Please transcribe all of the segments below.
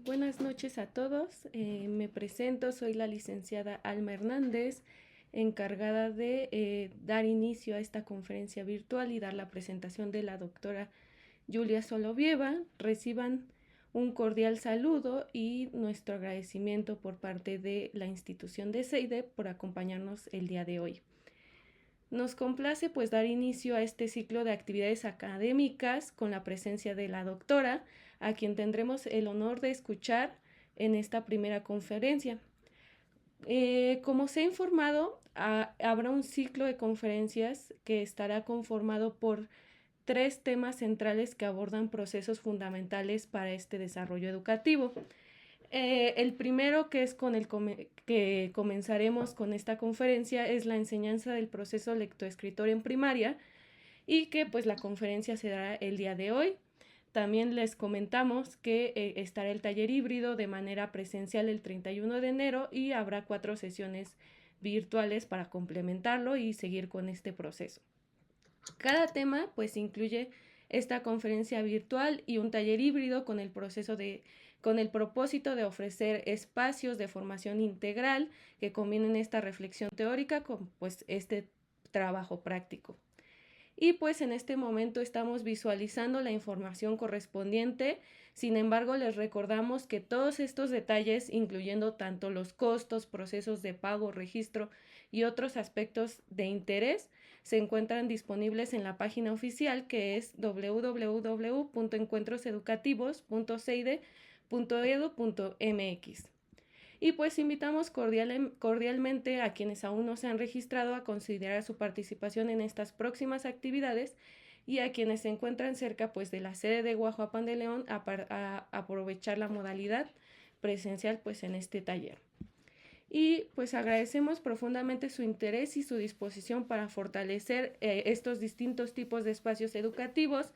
Buenas noches a todos. Me presento, soy la licenciada Alma Hernández, encargada de dar inicio a esta conferencia virtual y dar la presentación de la doctora Julia Solovieva. Reciban un cordial saludo y nuestro agradecimiento por parte de la institución de CEIDE por acompañarnos el día de hoy. Nos complace pues dar inicio a este ciclo de actividades académicas con la presencia de la doctora, a quien tendremos el honor de escuchar en esta primera conferencia. Como se ha informado, habrá un ciclo de conferencias que estará conformado por 3 temas centrales que abordan procesos fundamentales para este desarrollo educativo. El primero, que es con el que comenzaremos con esta conferencia, es la enseñanza del proceso lectoescritor en primaria, y que pues la conferencia se dará el día de hoy. También les comentamos que estará el taller híbrido de manera presencial el 31 de enero y habrá 4 sesiones virtuales para complementarlo y seguir con este proceso. Cada tema pues incluye esta conferencia virtual y un taller híbrido con el propósito de ofrecer espacios de formación integral que combinen esta reflexión teórica con pues este trabajo práctico. Y pues en este momento estamos visualizando la información correspondiente. Sin embargo, les recordamos que todos estos detalles, incluyendo tanto los costos, procesos de pago, registro y otros aspectos de interés, se encuentran disponibles en la página oficial, que es www.encuentroseducativos.ceide.edu.mx. Y pues invitamos cordialmente a quienes aún no se han registrado a considerar su participación en estas próximas actividades, y a quienes se encuentran cerca pues de la sede de Guajuapan de León a aprovechar la modalidad presencial pues en este taller. Y pues agradecemos profundamente su interés y su disposición para fortalecer estos distintos tipos de espacios educativos,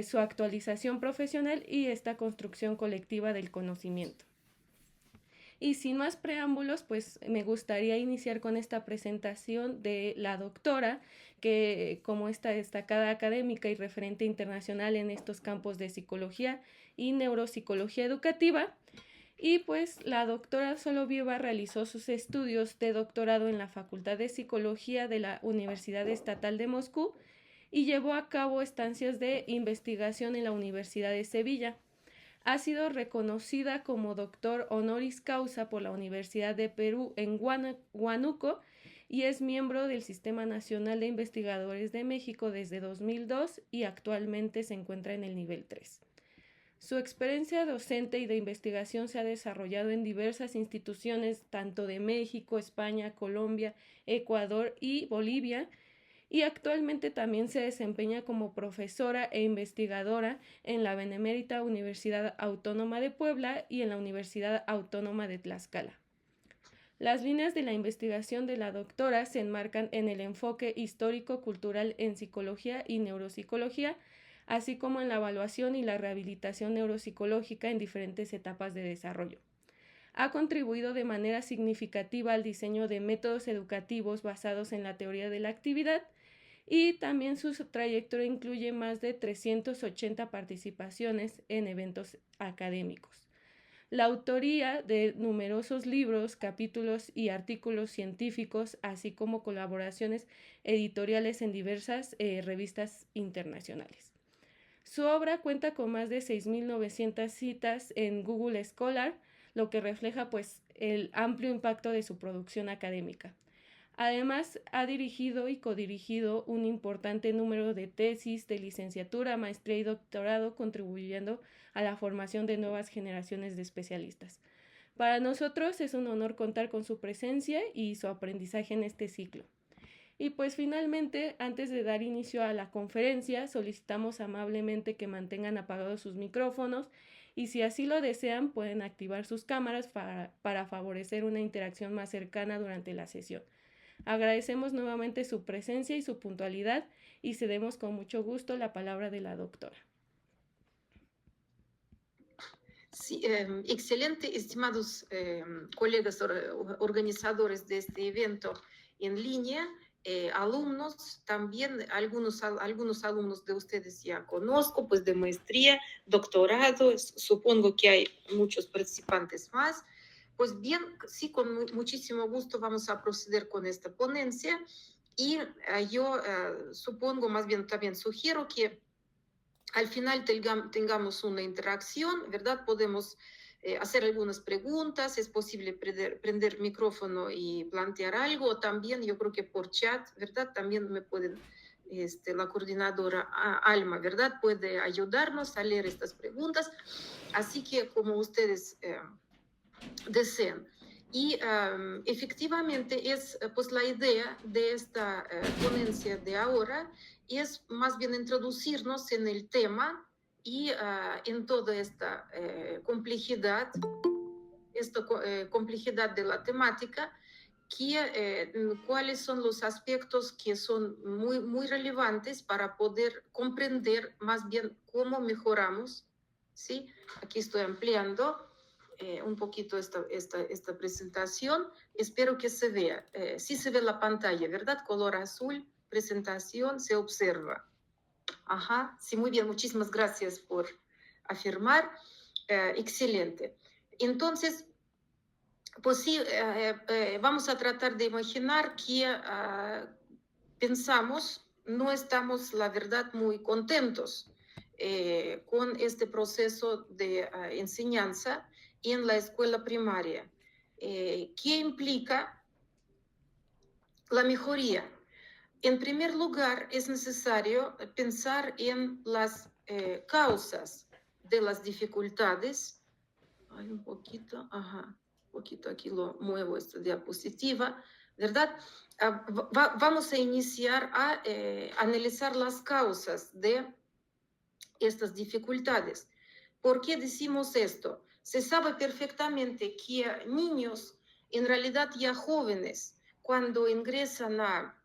su actualización profesional y esta construcción colectiva del conocimiento. Y sin más preámbulos, pues me gustaría iniciar con esta presentación de la doctora, que como esta destacada académica y referente internacional en estos campos de psicología y neuropsicología educativa. Y pues la doctora Solovieva realizó sus estudios de doctorado en la Facultad de Psicología de la Universidad Estatal de Moscú y llevó a cabo estancias de investigación en la Universidad de Sevilla. Ha sido reconocida como doctor honoris causa por la Universidad de Perú en Huánuco y es miembro del Sistema Nacional de Investigadores de México desde 2002 y actualmente se encuentra en el nivel 3. Su experiencia docente y de investigación se ha desarrollado en diversas instituciones tanto de México, España, Colombia, Ecuador y Bolivia, y actualmente también se desempeña como profesora e investigadora en la Benemérita Universidad Autónoma de Puebla y en la Universidad Autónoma de Tlaxcala. Las líneas de la investigación de la doctora se enmarcan en el enfoque histórico-cultural en psicología y neuropsicología, así como en la evaluación y la rehabilitación neuropsicológica en diferentes etapas de desarrollo. Ha contribuido de manera significativa al diseño de métodos educativos basados en la teoría de la actividad, y también su trayectoria incluye más de 380 participaciones en eventos académicos. La autoría de numerosos libros, capítulos y artículos científicos, así como colaboraciones editoriales en diversas revistas internacionales. Su obra cuenta con más de 6.900 citas en Google Scholar, lo que refleja pues el amplio impacto de su producción académica. Además, ha dirigido y codirigido un importante número de tesis de licenciatura, maestría y doctorado, contribuyendo a la formación de nuevas generaciones de especialistas. Para nosotros es un honor contar con su presencia y su aprendizaje en este ciclo. Y pues finalmente, antes de dar inicio a la conferencia, solicitamos amablemente que mantengan apagados sus micrófonos y si así lo desean pueden activar sus cámaras para favorecer una interacción más cercana durante la sesión. Agradecemos nuevamente su presencia y su puntualidad y cedemos con mucho gusto la palabra de la doctora. Sí, excelente, estimados colegas organizadores de este evento en línea. alumnos, también algunos alumnos de ustedes ya conozco, pues de maestría, doctorado, supongo que hay muchos participantes más. Pues bien, sí, con muchísimo gusto vamos a proceder con esta ponencia y yo supongo, más bien también sugiero que al final tengamos una interacción, ¿verdad? Podemos hacer algunas preguntas, es posible prender micrófono y plantear algo, también yo creo que por chat, ¿verdad? También me pueden, la coordinadora Alma, ¿verdad? Puede ayudarnos a leer estas preguntas, así que como ustedes deseen. Y efectivamente es pues la idea de esta ponencia de ahora es más bien introducirnos en el tema y en toda esta complejidad de la temática, cuáles son los aspectos que son muy relevantes para poder comprender más bien cómo mejoramos, ¿sí? Aquí estoy ampliando un poquito esta presentación. Espero que se vea. Sí se ve la pantalla, ¿verdad? Color azul, presentación, se observa. Ajá, sí, muy bien. Muchísimas gracias por afirmar. Excelente. Entonces, pues sí, vamos a tratar de imaginar que pensamos, no estamos, la verdad, muy contentos con este proceso de enseñanza en la escuela primaria. ¿Qué implica la mejoría? En primer lugar, es necesario pensar en las causas de las dificultades. Hay un poquito, ajá, un poquito aquí lo muevo esta diapositiva, ¿verdad? Vamos a iniciar a analizar las causas de estas dificultades. ¿Por qué decimos esto? Se sabe perfectamente que niños, en realidad ya jóvenes, cuando ingresan a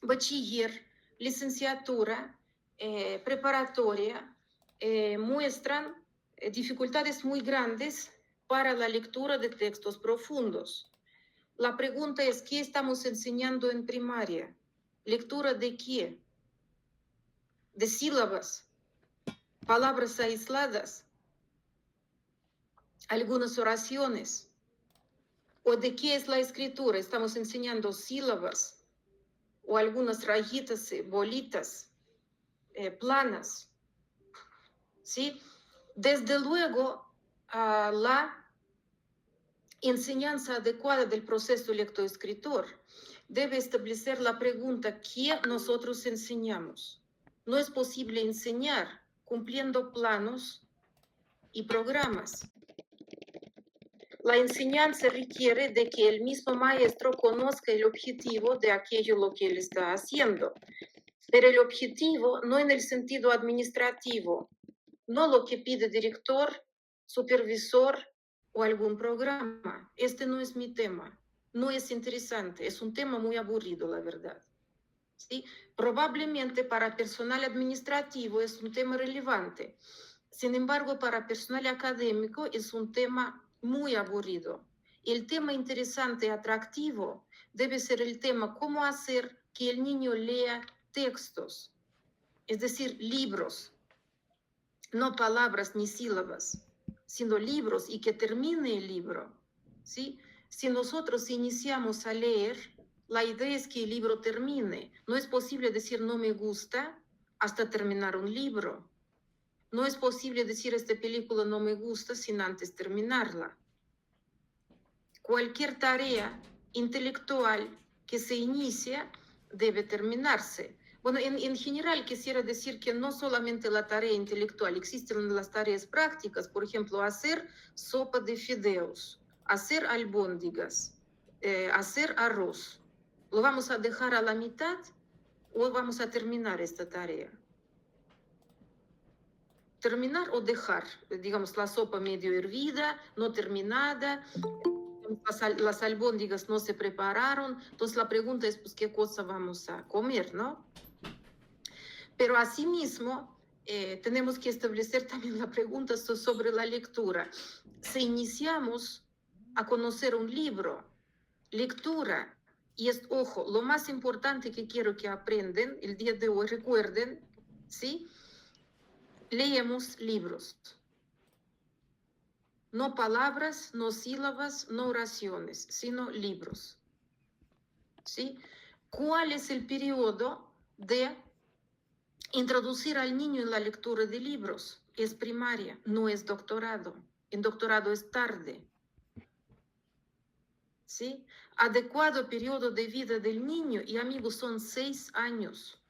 bachiller, licenciatura, preparatoria, muestran dificultades muy grandes para la lectura de textos profundos. La pregunta es, ¿qué estamos enseñando en primaria? ¿Lectura de qué? ¿De sílabas? ¿Palabras aisladas? ¿Algunas oraciones? ¿O de qué es la escritura? ¿Estamos enseñando sílabas? ¿O algunas rayitas, bolitas, planas? ¿Sí? Desde luego, la enseñanza adecuada del proceso lectoescritor debe establecer la pregunta, ¿qué nosotros enseñamos? No es posible enseñar cumpliendo planos y programas. La enseñanza requiere de que el mismo maestro conozca el objetivo de aquello lo que él está haciendo, pero el objetivo no en el sentido administrativo, no lo que pide director, supervisor o algún programa. Este no es mi tema, no es interesante, es un tema muy aburrido, la verdad. ¿Sí? Probablemente para personal administrativo es un tema relevante. Sin embargo, para personal académico es un tema muy aburrido. El tema interesante, atractivo, debe ser el tema cómo hacer que el niño lea textos, es decir, libros, no palabras ni sílabas, sino libros y que termine el libro. ¿Sí? Si nosotros iniciamos a leer, la idea es que el libro termine. No es posible decir no me gusta hasta terminar un libro. No es posible decir esta película no me gusta sin antes terminarla. Cualquier tarea intelectual que se inicia debe terminarse. Bueno, en general quisiera decir que no solamente la tarea intelectual, existen las tareas prácticas, por ejemplo, hacer sopa de fideos, hacer albóndigas, hacer arroz. ¿Lo vamos a dejar a la mitad o vamos a terminar esta tarea? Terminar o dejar, digamos, la sopa medio hervida, no terminada, las albóndigas no se prepararon, entonces la pregunta es, pues, ¿qué cosa vamos a comer, no? Pero asimismo, tenemos que establecer también la pregunta sobre la lectura. Si iniciamos a conocer un libro, lectura Y es, ojo, lo más importante que quiero que aprendan el día de hoy, recuerden, ¿sí? Leemos libros. No palabras, no sílabas, no oraciones, sino libros. ¿Sí? ¿Cuál es el periodo de introducir al niño en la lectura de libros? Es primaria, no es doctorado. En doctorado es tarde. ¿Sí? Adecuado periodo de vida del niño, y amigos, son 6 años,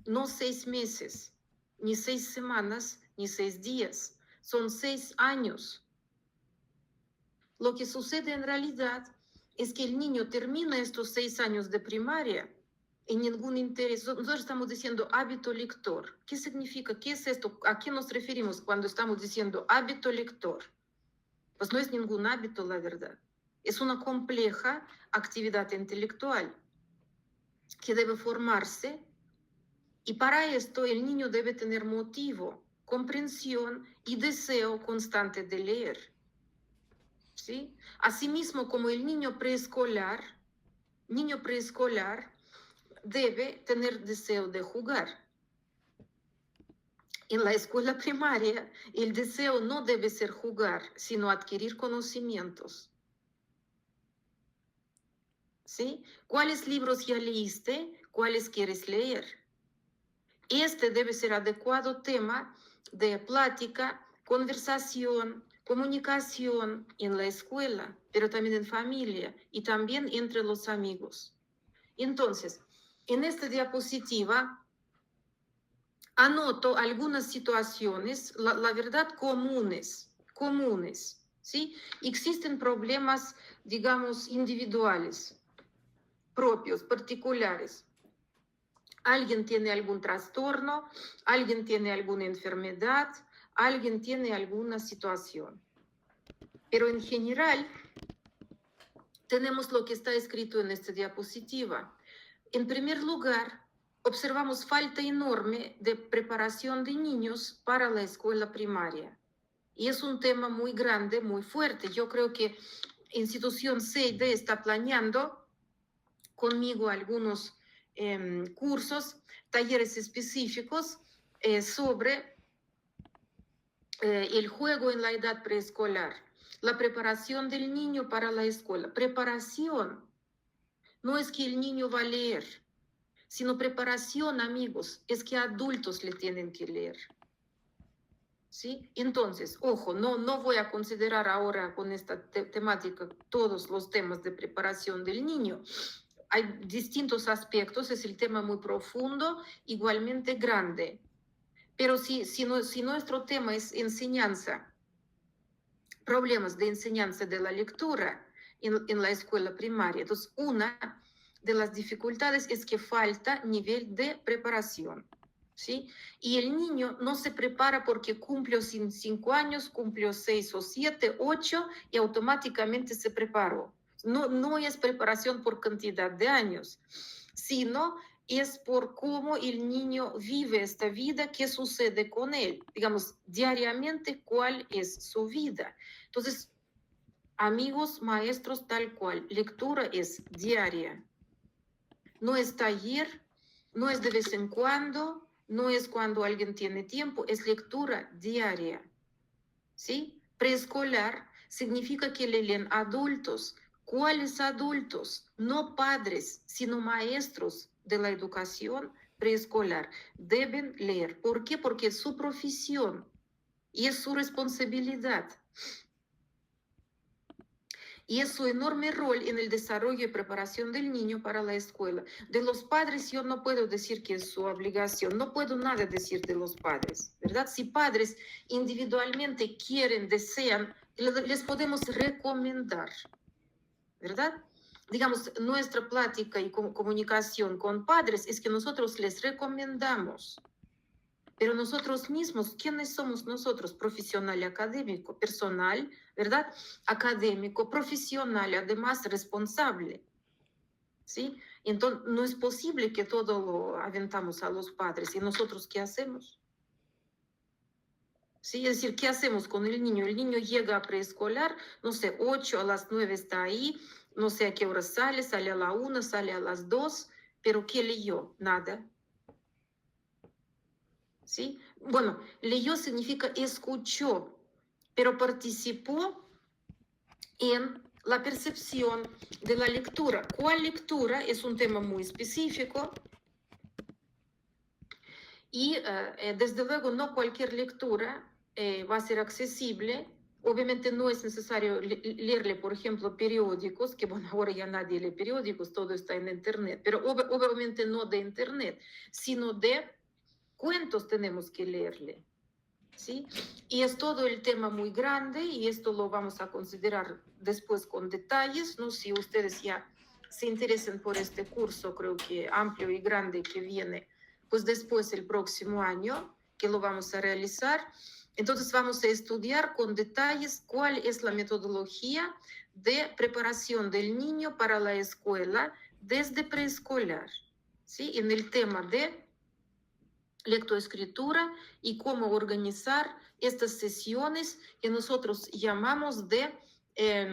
no 6 meses, ni 6 semanas, ni 6 días, son 6 años. Lo que sucede en realidad es que el niño termina estos 6 años de primaria y ningún interés. Nosotros estamos diciendo hábito lector. ¿Qué significa? ¿Qué es esto? ¿A qué nos referimos cuando estamos diciendo hábito lector? Pues no es ningún hábito, la verdad. Es una compleja actividad intelectual que debe formarse, y para esto el niño debe tener motivo, comprensión y deseo constante de leer. ¿Sí? Asimismo, como el niño preescolar debe tener deseo de jugar. En la escuela primaria, el deseo no debe ser jugar, sino adquirir conocimientos. ¿Sí? ¿Cuáles libros ya leíste? ¿Cuáles quieres leer? Este debe ser adecuado tema de plática, conversación, comunicación en la escuela, pero también en familia y también entre los amigos. Entonces, en esta diapositiva anoto algunas situaciones, la verdad, comunes, ¿sí? Existen problemas, digamos, individuales, propios, particulares. Alguien tiene algún trastorno, alguien tiene alguna enfermedad, alguien tiene alguna situación. Pero en general, tenemos lo que está escrito en esta diapositiva. En primer lugar, observamos falta enorme de preparación de niños para la escuela primaria. Y es un tema muy grande, muy fuerte. Yo creo que institución CEIDE está planeando conmigo algunos cursos, talleres específicos sobre el juego en la edad preescolar, la preparación del niño para la escuela. Preparación. No es que el niño va a leer, sino preparación, amigos, es que adultos le tienen que leer. ¿Sí? Entonces, ojo, no voy a considerar ahora con esta temática todos los temas de preparación del niño. Hay distintos aspectos, es el tema muy profundo, igualmente grande. Pero si nuestro tema es enseñanza, problemas de enseñanza de la lectura en la escuela primaria, entonces una de las dificultades es que falta nivel de preparación. ¿Sí? Y el niño no se prepara porque cumplió 5 años, cumplió 6 o 7, 8 y automáticamente se preparó. No es preparación por cantidad de años, sino es por cómo el niño vive esta vida, qué sucede con él, digamos, diariamente, cuál es su vida. Entonces, amigos, maestros, tal cual, lectura es diaria. No es taller, no es de vez en cuando, no es cuando alguien tiene tiempo, es lectura diaria. ¿Sí? Preescolar significa que le leen adultos. ¿Cuáles adultos? No padres, sino maestros de la educación preescolar. Deben leer. ¿Por qué? Porque es su profesión y es su responsabilidad. Y es su enorme rol en el desarrollo y preparación del niño para la escuela. De los padres yo no puedo decir que es su obligación, no puedo nada decir de los padres, ¿verdad? Si padres individualmente quieren, desean, les podemos recomendar, ¿verdad? Digamos, nuestra plática y comunicación con padres es que nosotros les recomendamos. Pero nosotros mismos, ¿quiénes somos nosotros? Profesional y académico, personal, ¿verdad? Académico, profesional, además responsable, ¿sí? Entonces, no es posible que todo lo aventamos a los padres. ¿Y nosotros qué hacemos? ¿Sí? Es decir, ¿qué hacemos con el niño? El niño llega a preescolar, no sé, 8 a las 9 está ahí, No sé a qué hora sale a la 1, sale a las 2, pero ¿qué leyó? Nada. ¿Sí? Bueno, leyó significa escuchó, pero participó en la percepción de la lectura. ¿Cuál lectura? Es un tema muy específico y desde luego no cualquier lectura va a ser accesible. Obviamente no es necesario leerle, por ejemplo, periódicos, que bueno, ahora ya nadie lee periódicos, todo está en Internet, pero obviamente no de Internet, sino de cuentos tenemos que leerle. ¿Sí? Y es todo el tema muy grande y esto lo vamos a considerar después con detalles, ¿no? Si ustedes ya se interesan por este curso, creo que amplio y grande que viene, pues después el próximo año que lo vamos a realizar. Entonces vamos a estudiar con detalles cuál es la metodología de preparación del niño para la escuela desde preescolar, ¿sí? En el tema de lectoescritura y cómo organizar estas sesiones que nosotros llamamos de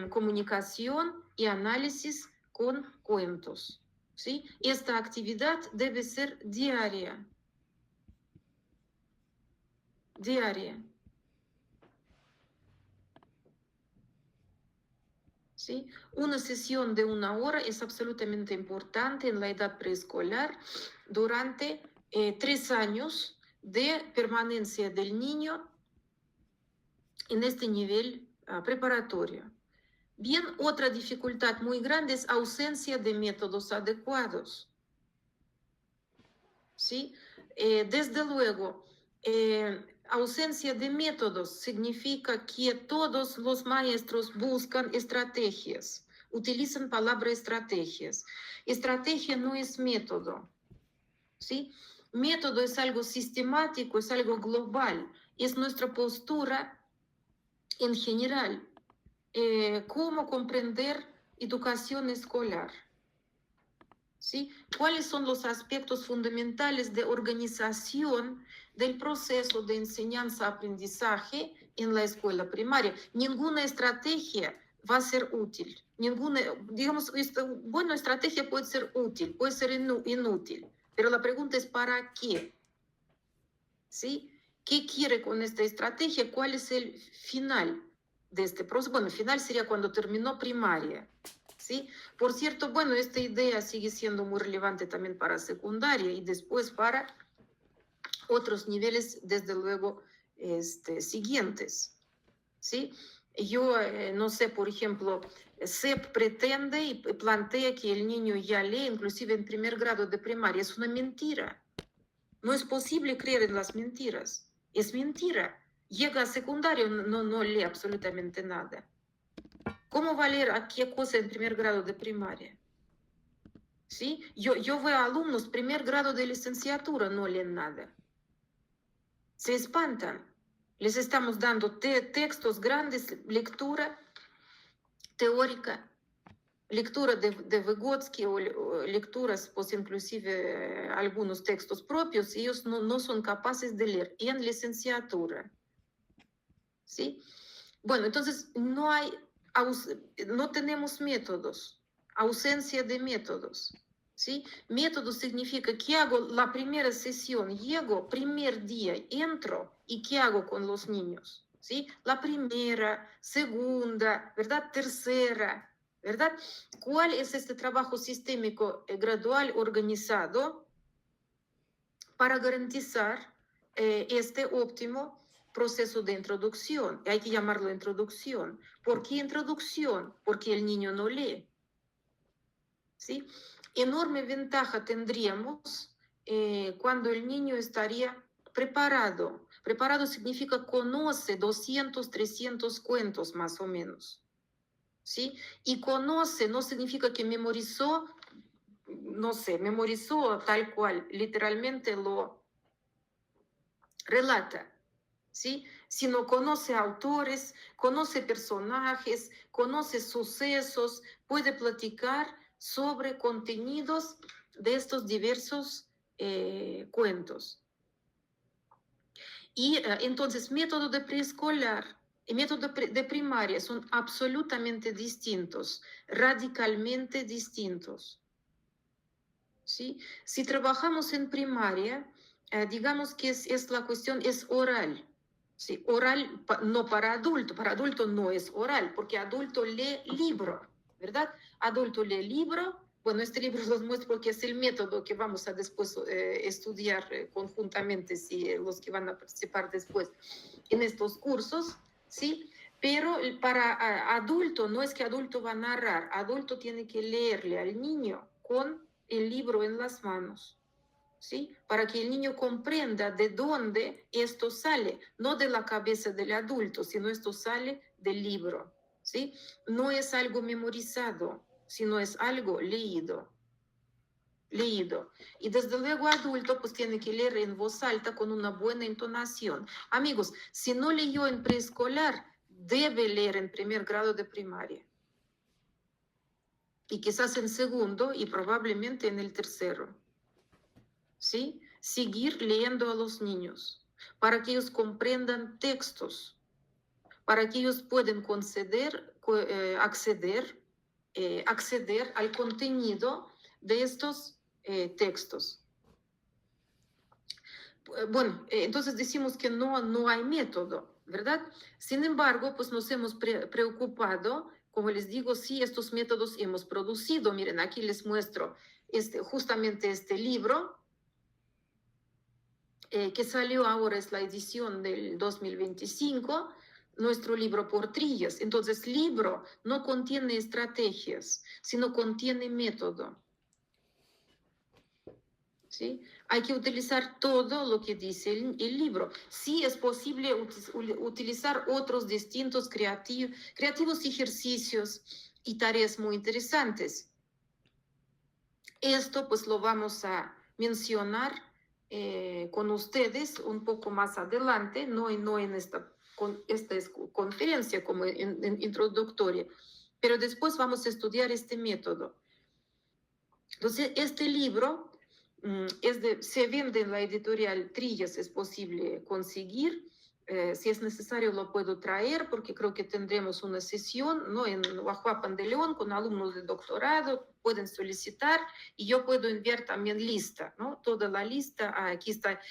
comunicación y análisis con cuentos. ¿Sí? Esta actividad debe ser diaria. Diaria. ¿Sí? Una sesión de 1 hora es absolutamente importante en la edad preescolar durante 3 años de permanencia del niño en este nivel preparatorio. Bien, otra dificultad muy grande es ausencia de métodos adecuados. ¿Sí? Desde luego, ausencia de métodos significa que todos los maestros buscan estrategias, utilizan palabra estrategias. Estrategia no es método, ¿sí? Método es algo sistemático, es algo global, es nuestra postura en general. Cómo comprender educación escolar. ¿Sí? ¿Cuáles son los aspectos fundamentales de organización del proceso de enseñanza-aprendizaje en la escuela primaria? Ninguna estrategia va a ser útil. Ninguna, digamos, bueno, estrategia puede ser útil, puede ser inútil, pero la pregunta es ¿para qué? ¿Sí? ¿Qué quiere con esta estrategia? ¿Cuál es el final de este proceso? Bueno, el final sería cuando terminó primaria. ¿Sí? Por cierto, bueno, esta idea sigue siendo muy relevante también para secundaria y después para otros niveles, desde luego, siguientes. ¿Sí? Yo no sé, por ejemplo, SEP pretende y plantea que el niño ya lee, inclusive en primer grado de primaria. Es una mentira. No es posible creer en las mentiras. Es mentira. Llega a secundario, no lee absolutamente nada. ¿Cómo va a leer a qué cosa en primer grado de primaria? ¿Sí? Yo veo alumnos, primer grado de licenciatura, no leen nada. Se espantan. Les estamos dando textos grandes, lectura teórica, lectura de Vygotsky o lecturas, pues inclusive algunos textos propios, ellos no son capaces de leer en licenciatura. ¿Sí? Bueno, entonces no tenemos métodos, ausencia de métodos. ¿Sí? Método significa que hago la primera sesión, llego, primer día, entro y ¿qué hago con los niños? ¿Sí? La primera, segunda, ¿verdad? Tercera, ¿verdad? ¿Cuál es este trabajo sistémico gradual organizado para garantizar este óptimo proceso de introducción? Hay que llamarlo introducción. ¿Por qué introducción? Porque el niño no lee. ¿Sí? Enorme ventaja tendríamos cuando el niño estaría preparado. Preparado significa conoce 200, 300 cuentos más o menos. ¿Sí? Y conoce no significa que memorizó, no sé, memorizó tal cual, literalmente lo relata, ¿sí? Sino conoce autores, conoce personajes, conoce sucesos, puede platicar sobre contenidos de estos diversos cuentos. Y entonces, método de preescolar. y método de primaria son absolutamente distintos, radicalmente distintos. ¿Sí? Si trabajamos en primaria, digamos que es la cuestión es oral. ¿Sí? Oral no para adulto no es oral, porque adulto lee libro, ¿verdad? Adulto lee libro. Bueno, este libro los muestro porque es el método que vamos a después estudiar conjuntamente, si los que van a participar después en estos cursos, ¿sí? Pero para adulto, no es que adulto va a narrar, adulto tiene que leerle al niño con el libro en las manos, ¿sí? Para que el niño comprenda de dónde esto sale, no de la cabeza del adulto, sino esto sale del libro, ¿sí? No es algo memorizado, sino es algo leído. Leído. Y desde luego adulto pues tiene que leer en voz alta con una buena entonación. Amigos, si no leyó en preescolar, debe leer en primer grado de primaria. Y quizás en segundo y probablemente en el tercero. ¿Sí? Seguir leyendo a los niños para que ellos comprendan textos, para que ellos puedan acceder al contenido de estos textos. Bueno, entonces decimos que no hay método, ¿verdad? Sin embargo, pues nos hemos preocupado, como les digo, sí, estos métodos hemos producido. Miren, aquí les muestro justamente este libro, que salió ahora, es la edición del 2025, nuestro libro por trillas. Entonces, libro no contiene estrategias, sino contiene método. ¿Sí? Hay que utilizar todo lo que dice el libro. Sí es posible utilizar otros distintos creativos ejercicios y tareas muy interesantes. Esto pues lo vamos a mencionar con ustedes un poco más adelante, no en esta conferencia como en introductoria, pero después vamos a estudiar este método. Entonces, este libro se vende en la editorial Trillas, es posible conseguir. Si es necesario lo puedo traer porque creo que tendremos una sesión, ¿no? En Huajuapan de León con alumnos de doctorado, pueden solicitar y yo puedo enviar también lista, ¿no? Toda la lista. Aquí está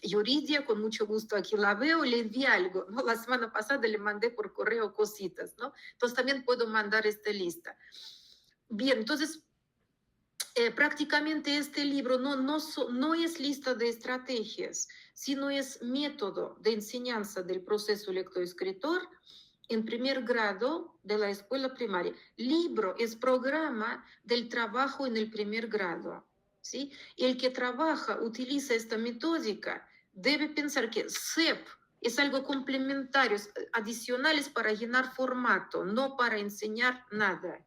Yuridia, con mucho gusto aquí la veo, le envié algo, ¿no? La semana pasada le mandé por correo cositas, ¿no? Entonces también puedo mandar esta lista. Bien, entonces prácticamente este libro no es lista de estrategias, sino es método de enseñanza del proceso lectoescritor en primer grado de la escuela primaria. Libro es programa del trabajo en el primer grado. ¿Sí? El que trabaja, utiliza esta metódica, debe pensar que SEP es algo complementario, adicionales para llenar formato, no para enseñar nada.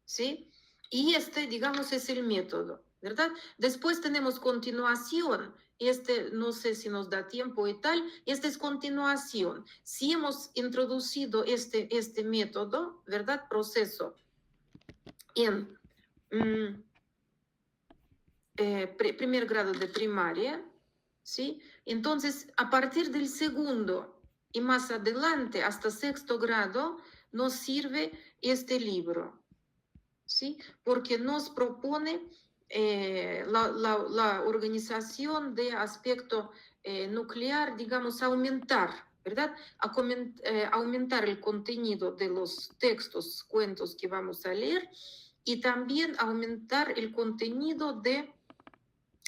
¿Sí? Y digamos, es el método, ¿verdad? Después tenemos continuación. No sé si nos da tiempo y tal. Es continuación. Si hemos introducido este método, ¿verdad? Proceso en primer grado de primaria, ¿sí? Entonces, a partir del segundo y más adelante, hasta sexto grado, nos sirve este libro. ¿Sí? Porque nos propone la organización de aspecto nuclear, digamos, aumentar, ¿verdad? Aumentar el contenido de los textos, cuentos que vamos a leer y también aumentar el contenido de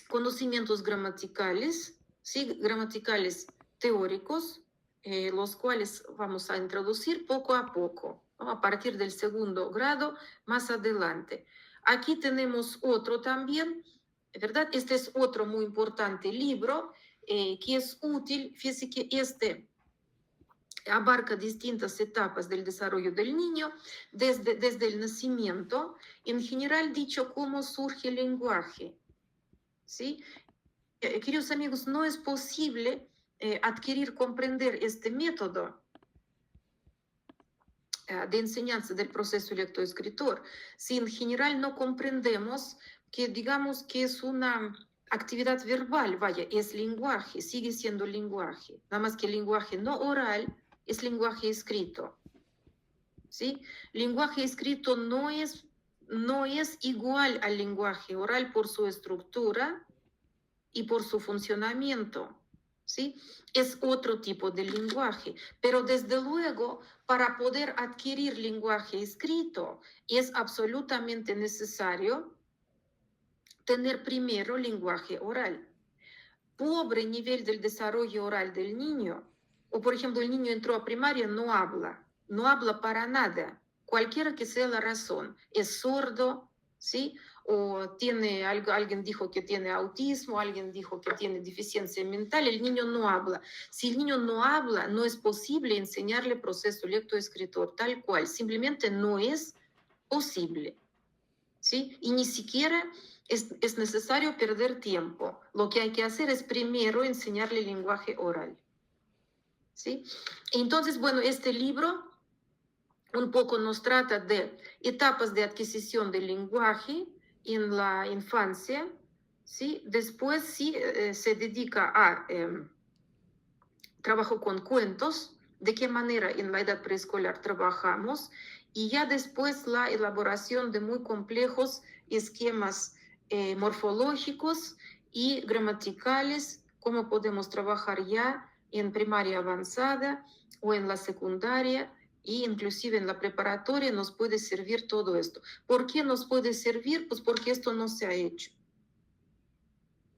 conocimientos gramaticales, ¿sí? Gramaticales teóricos, los cuales vamos a introducir poco a poco, ¿no? A partir del segundo grado más adelante. Aquí tenemos otro también, ¿verdad? Este es otro muy importante libro que es útil. Fíjense que abarca distintas etapas del desarrollo del niño, desde el nacimiento, en general dicho cómo surge el lenguaje. ¿Sí? Queridos amigos, no es posible adquirir, comprender este método de enseñanza del proceso lectoescritor si en general no comprendemos que, digamos, que es actividad verbal, vaya, es lenguaje, sigue siendo lenguaje, nada más que el lenguaje no oral es lenguaje escrito, ¿sí? Lenguaje escrito no es igual al lenguaje oral por su estructura y por su funcionamiento, ¿sí? Es otro tipo de lenguaje, pero desde luego para poder adquirir lenguaje escrito es absolutamente necesario tener primero lenguaje oral. Pobre nivel del desarrollo oral del niño, o por ejemplo el niño entró a primaria, no habla para nada, cualquiera que sea la razón, es sordo, ¿sí? O tiene algo, alguien dijo que tiene autismo, alguien dijo que tiene deficiencia mental, el niño no habla. Si el niño no habla, no es posible enseñarle proceso lectoescritor tal cual, simplemente no es posible, ¿sí? Y ni siquiera es necesario perder tiempo. Lo que hay que hacer es primero enseñarle lenguaje oral, ¿sí? Entonces, bueno, este libro un poco nos trata de etapas de adquisición del lenguaje en la infancia, ¿sí? Después sí se dedica a trabajo con cuentos, de qué manera en la edad preescolar trabajamos, y ya después la elaboración de muy complejos esquemas morfológicos y gramaticales, cómo podemos trabajar ya en primaria avanzada o en la secundaria, e inclusive en la preparatoria nos puede servir todo esto. ¿Por qué nos puede servir? Pues porque esto no se ha hecho,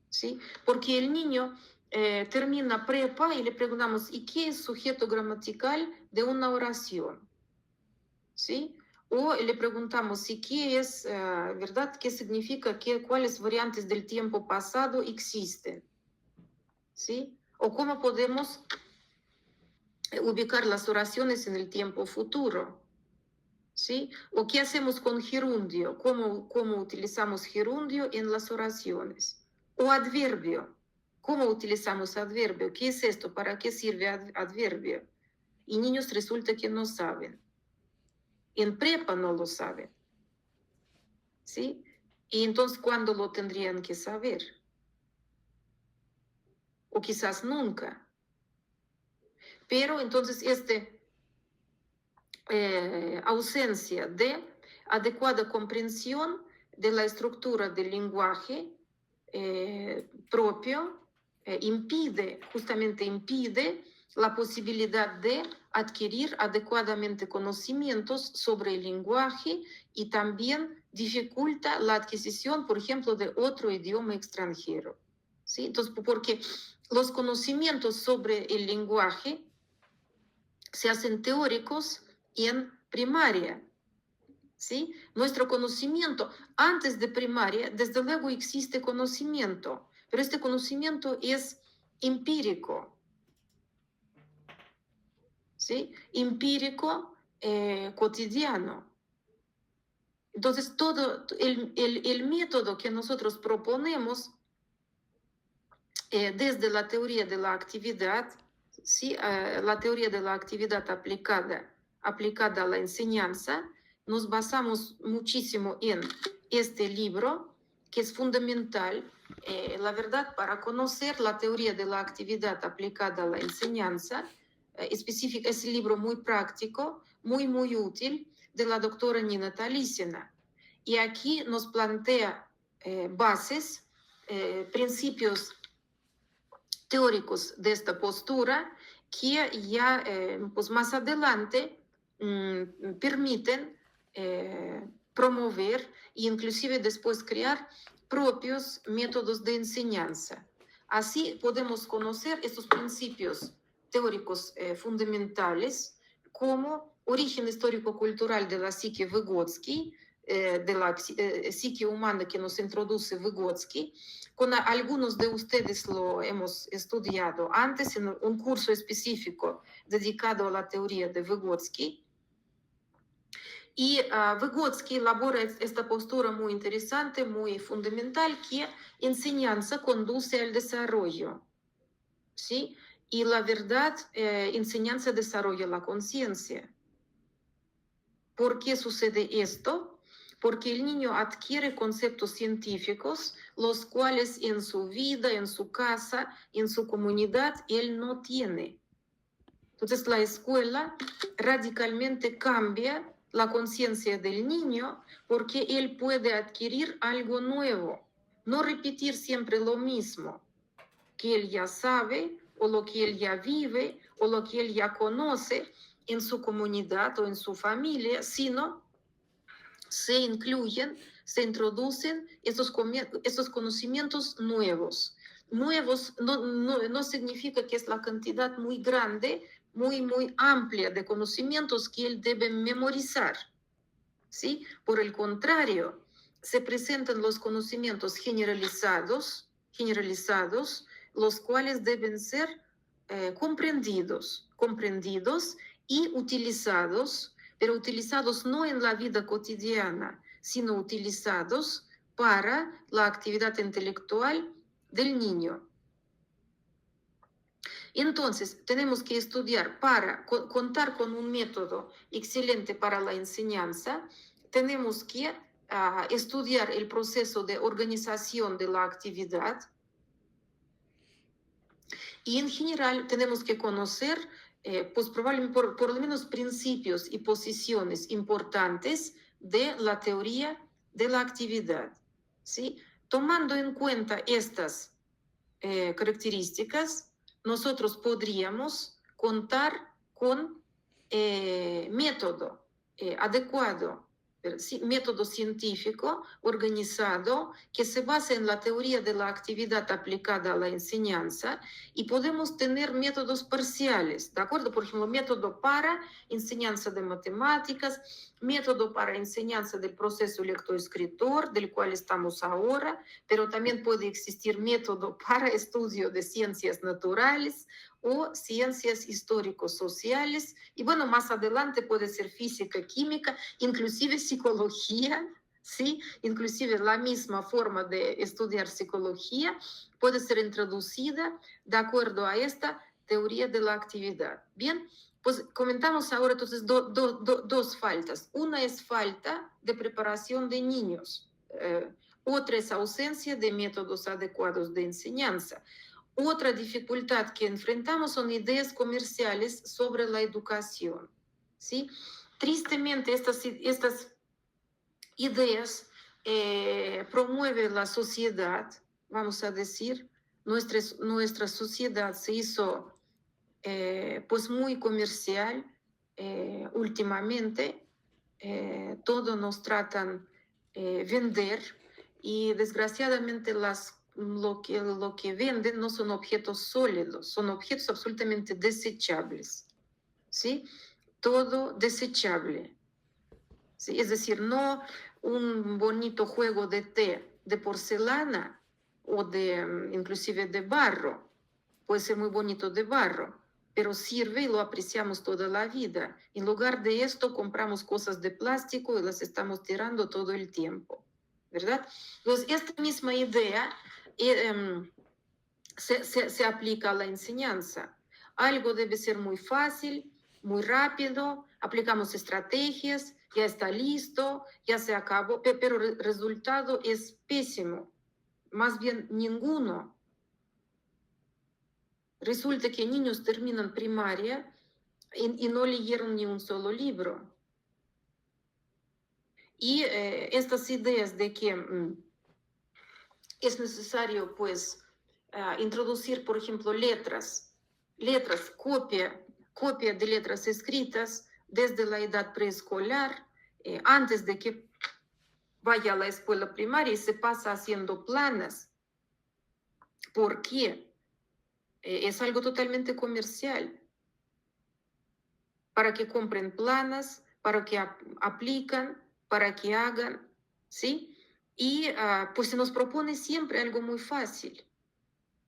¿sí? Porque el niño termina prepa y le preguntamos, ¿y qué es sujeto gramatical de una oración? ¿Sí? O le preguntamos, ¿y qué es, verdad? ¿Qué significa? ¿Cuáles variantes del tiempo pasado existen? ¿Sí? O cómo podemos ubicar las oraciones en el tiempo futuro. ¿Sí? O qué hacemos con gerundio, cómo utilizamos gerundio en las oraciones. O adverbio, cómo utilizamos adverbio, qué es esto, para qué sirve adverbio. Y niños resulta que no saben. En prepa no lo saben. ¿Sí? Y entonces, ¿cuándo lo tendrían que saber? O quizás nunca. Pero entonces, ausencia de adecuada comprensión de la estructura del lenguaje propio justamente impide la posibilidad de adquirir adecuadamente conocimientos sobre el lenguaje y también dificulta la adquisición, por ejemplo, de otro idioma extranjero, ¿sí? Entonces, porque los conocimientos sobre el lenguaje se hacen teóricos en primaria, ¿sí? Nuestro conocimiento antes de primaria, desde luego existe conocimiento, pero este conocimiento es empírico, ¿sí? Empírico cotidiano. Entonces, todo el método que nosotros proponemos desde la teoría de la actividad, ¿sí? La teoría de la actividad aplicada a la enseñanza, nos basamos muchísimo en este libro, que es fundamental, la verdad, para conocer la teoría de la actividad aplicada a la enseñanza. Específica, es un libro muy práctico, muy útil, de la doctora Nina Talisina. Y aquí nos plantea bases, principios teóricos de esta postura que ya pues más adelante permiten promover e inclusive después crear propios métodos de enseñanza. Así podemos conocer estos principios teóricos fundamentales como origen histórico-cultural de la psique Vygotsky, de la psique humana que nos introduce Vygotsky. Con algunos de ustedes lo hemos estudiado antes en un curso específico dedicado a la teoría de Vygotsky. Y Vygotsky elabora esta postura muy interesante, muy fundamental, que enseñanza conduce al desarrollo, ¿sí? Y la verdad, enseñanza desarrolla la conciencia. ¿Por qué sucede esto? porque el niño adquiere conceptos científicos, los cuales en su vida, en su casa, en su comunidad, él no tiene. Entonces la escuela radicalmente cambia la conciencia del niño porque él puede adquirir algo nuevo, no repetir siempre lo mismo que él ya sabe o lo que él ya vive o lo que él ya conoce en su comunidad o en su familia, sino se incluyen, se introducen estos conocimientos nuevos. Nuevos no significa que es la cantidad muy grande, muy amplia de conocimientos que él debe memorizar, ¿sí? Por el contrario, se presentan los conocimientos generalizados, los cuales deben ser comprendidos y utilizados, pero utilizados no en la vida cotidiana, sino utilizados para la actividad intelectual del niño. Entonces, tenemos que estudiar para contar con un método excelente para la enseñanza. Tenemos que estudiar el proceso de organización de la actividad. Y en general tenemos que conocer, pues probablemente por lo menos principios y posiciones importantes de la teoría de la actividad, ¿sí? Tomando en cuenta estas características, nosotros podríamos contar con método adecuado, sí, método científico organizado que se basa en la teoría de la actividad aplicada a la enseñanza, y podemos tener métodos parciales, ¿de acuerdo? Por ejemplo, método para enseñanza de matemáticas, método para enseñanza del proceso lectoescritor, del cual estamos ahora, pero también puede existir método para estudio de ciencias naturales o ciencias histórico-sociales, y bueno, más adelante puede ser física, química, inclusive psicología, ¿sí? Inclusive la misma forma de estudiar psicología puede ser introducida de acuerdo a esta teoría de la actividad. Bien, pues comentamos ahora entonces dos faltas. Una es falta de preparación de niños. Otra es ausencia de métodos adecuados de enseñanza. Otra dificultad que enfrentamos son ideas comerciales sobre la educación, ¿sí? Tristemente, estas ideas promueve la sociedad, vamos a decir, nuestra sociedad se hizo pues muy comercial últimamente, todo nos tratan vender, y desgraciadamente lo que venden no son objetos sólidos, son objetos absolutamente desechables, ¿sí? Todo desechable, ¿sí? Es decir, no un bonito juego de té de porcelana o de inclusive de barro, puede ser muy bonito de barro, pero sirve y lo apreciamos toda la vida. En lugar de esto, compramos cosas de plástico y las estamos tirando todo el tiempo, ¿verdad? Entonces, esta misma idea se aplica a la enseñanza. Algo debe ser muy fácil, muy rápido, aplicamos estrategias, ya está listo, ya se acabó, pero el resultado es pésimo, más bien ninguno. Resulta que niños terminan primaria y no leyeron ni un solo libro. Y estas ideas de que es necesario, pues, introducir, por ejemplo, letras, copia de letras escritas desde la edad preescolar, antes de que vaya a la escuela primaria, y se pasa haciendo planas. ¿Por qué? Es algo totalmente comercial. Para que compren planas, para que aplican, para que hagan, ¿sí? Y pues se nos propone siempre algo muy fácil,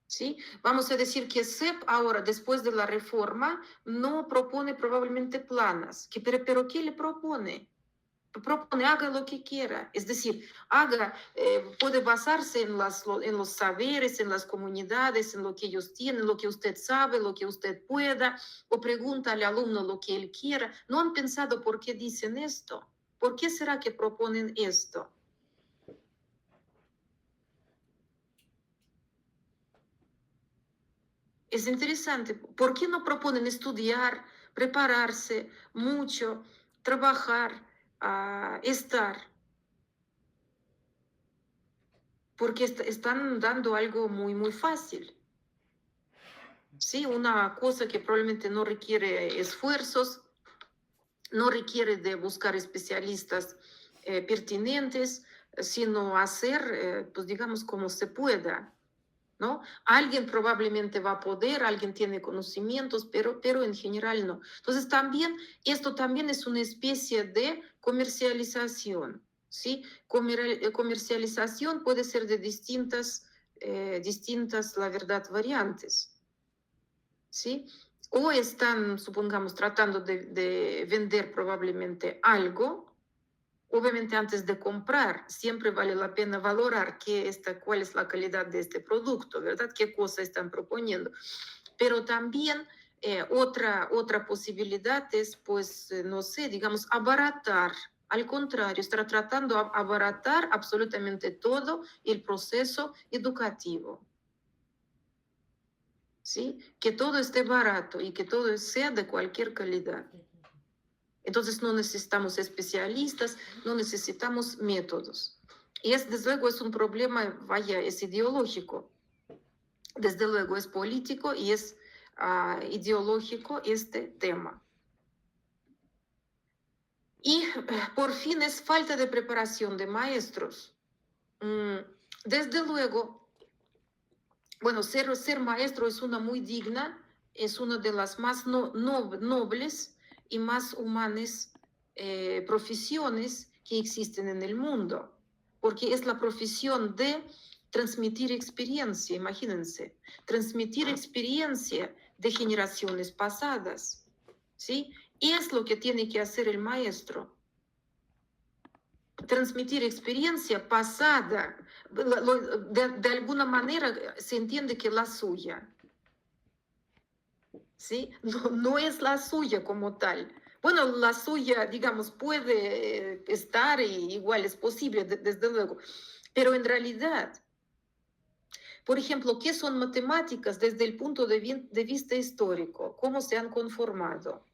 ¿sí? Vamos a decir que SEP ahora, después de la reforma, no propone probablemente planas, pero ¿qué le propone? Propone, haga lo que quiera, es decir, puede basarse en los saberes, en las comunidades, en lo que ellos tienen, lo que usted sabe, lo que usted pueda, o pregunta al alumno lo que él quiera. ¿No han pensado por qué dicen esto? ¿Por qué será que proponen esto? Es interesante. ¿Por qué no proponen estudiar, prepararse mucho, trabajar, estar? Porque están dando algo muy, muy fácil. Sí, una cosa que probablemente no requiere esfuerzos, no requiere de buscar especialistas pertinentes, sino hacer, pues digamos, como se pueda, ¿no? Alguien probablemente va a poder, alguien tiene conocimientos, pero en general no. Entonces también, esto también es una especie de comercialización, ¿sí? Comercialización puede ser de distintas, la verdad, variantes, ¿sí? O están, supongamos, tratando de vender probablemente algo. Obviamente antes de comprar, siempre vale la pena valorar cuál es la calidad de este producto, ¿verdad? ¿Qué cosa están proponiendo? Pero también otra posibilidad es, pues, no sé, digamos, abaratar. Al contrario, estar tratando de abaratar absolutamente todo el proceso educativo. ¿Sí? Que todo esté barato y que todo sea de cualquier calidad. Entonces no necesitamos especialistas, no necesitamos métodos. Y desde luego es un problema, vaya, es ideológico, desde luego es político y es ideológico este tema. Y por fin es falta de preparación de maestros. Desde luego, bueno, ser maestro es una muy digna, es una de las más nobles y más humanas profesiones que existen en el mundo, porque es la profesión de transmitir experiencia, imagínense, transmitir experiencia de generaciones pasadas, ¿sí? Es lo que tiene que hacer el maestro, transmitir experiencia pasada, de alguna manera se entiende que la suya, ¿sí? No es la suya como tal. Bueno, la suya, digamos, puede estar y igual es posible, desde luego, pero en realidad, por ejemplo, ¿qué son matemáticas desde el punto de vista histórico? ¿Cómo se han conformado?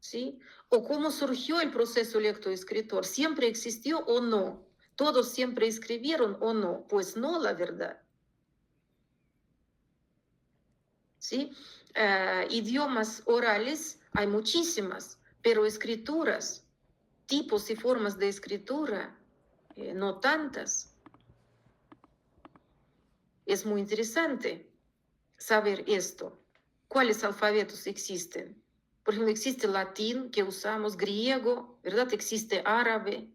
¿Sí? ¿O cómo surgió el proceso lectoescritor? ¿Siempre existió o no? ¿Todos siempre escribieron o no? Pues no, la verdad. ¿Sí? Idiomas orales hay muchísimas, pero escrituras, tipos y formas de escritura, no tantas. Es muy interesante saber esto. ¿Cuáles alfabetos existen? Por ejemplo, existe latín que usamos, griego, ¿verdad? Existe árabe,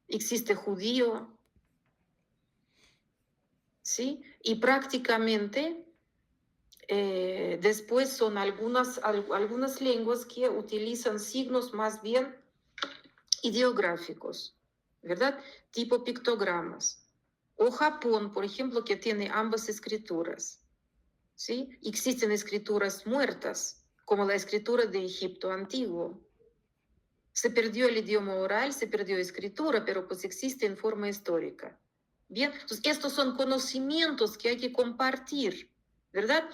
existe judío, ¿sí? Y prácticamente después son algunas lenguas que utilizan signos más bien ideográficos, ¿verdad? Tipo pictogramas. O Japón, por ejemplo, que tiene ambas escrituras, ¿sí? Existen escrituras muertas, como la escritura de Egipto antiguo. Se perdió el idioma oral, se perdió escritura, pero pues existe en forma histórica. Bien, entonces estos son conocimientos que hay que compartir, ¿verdad?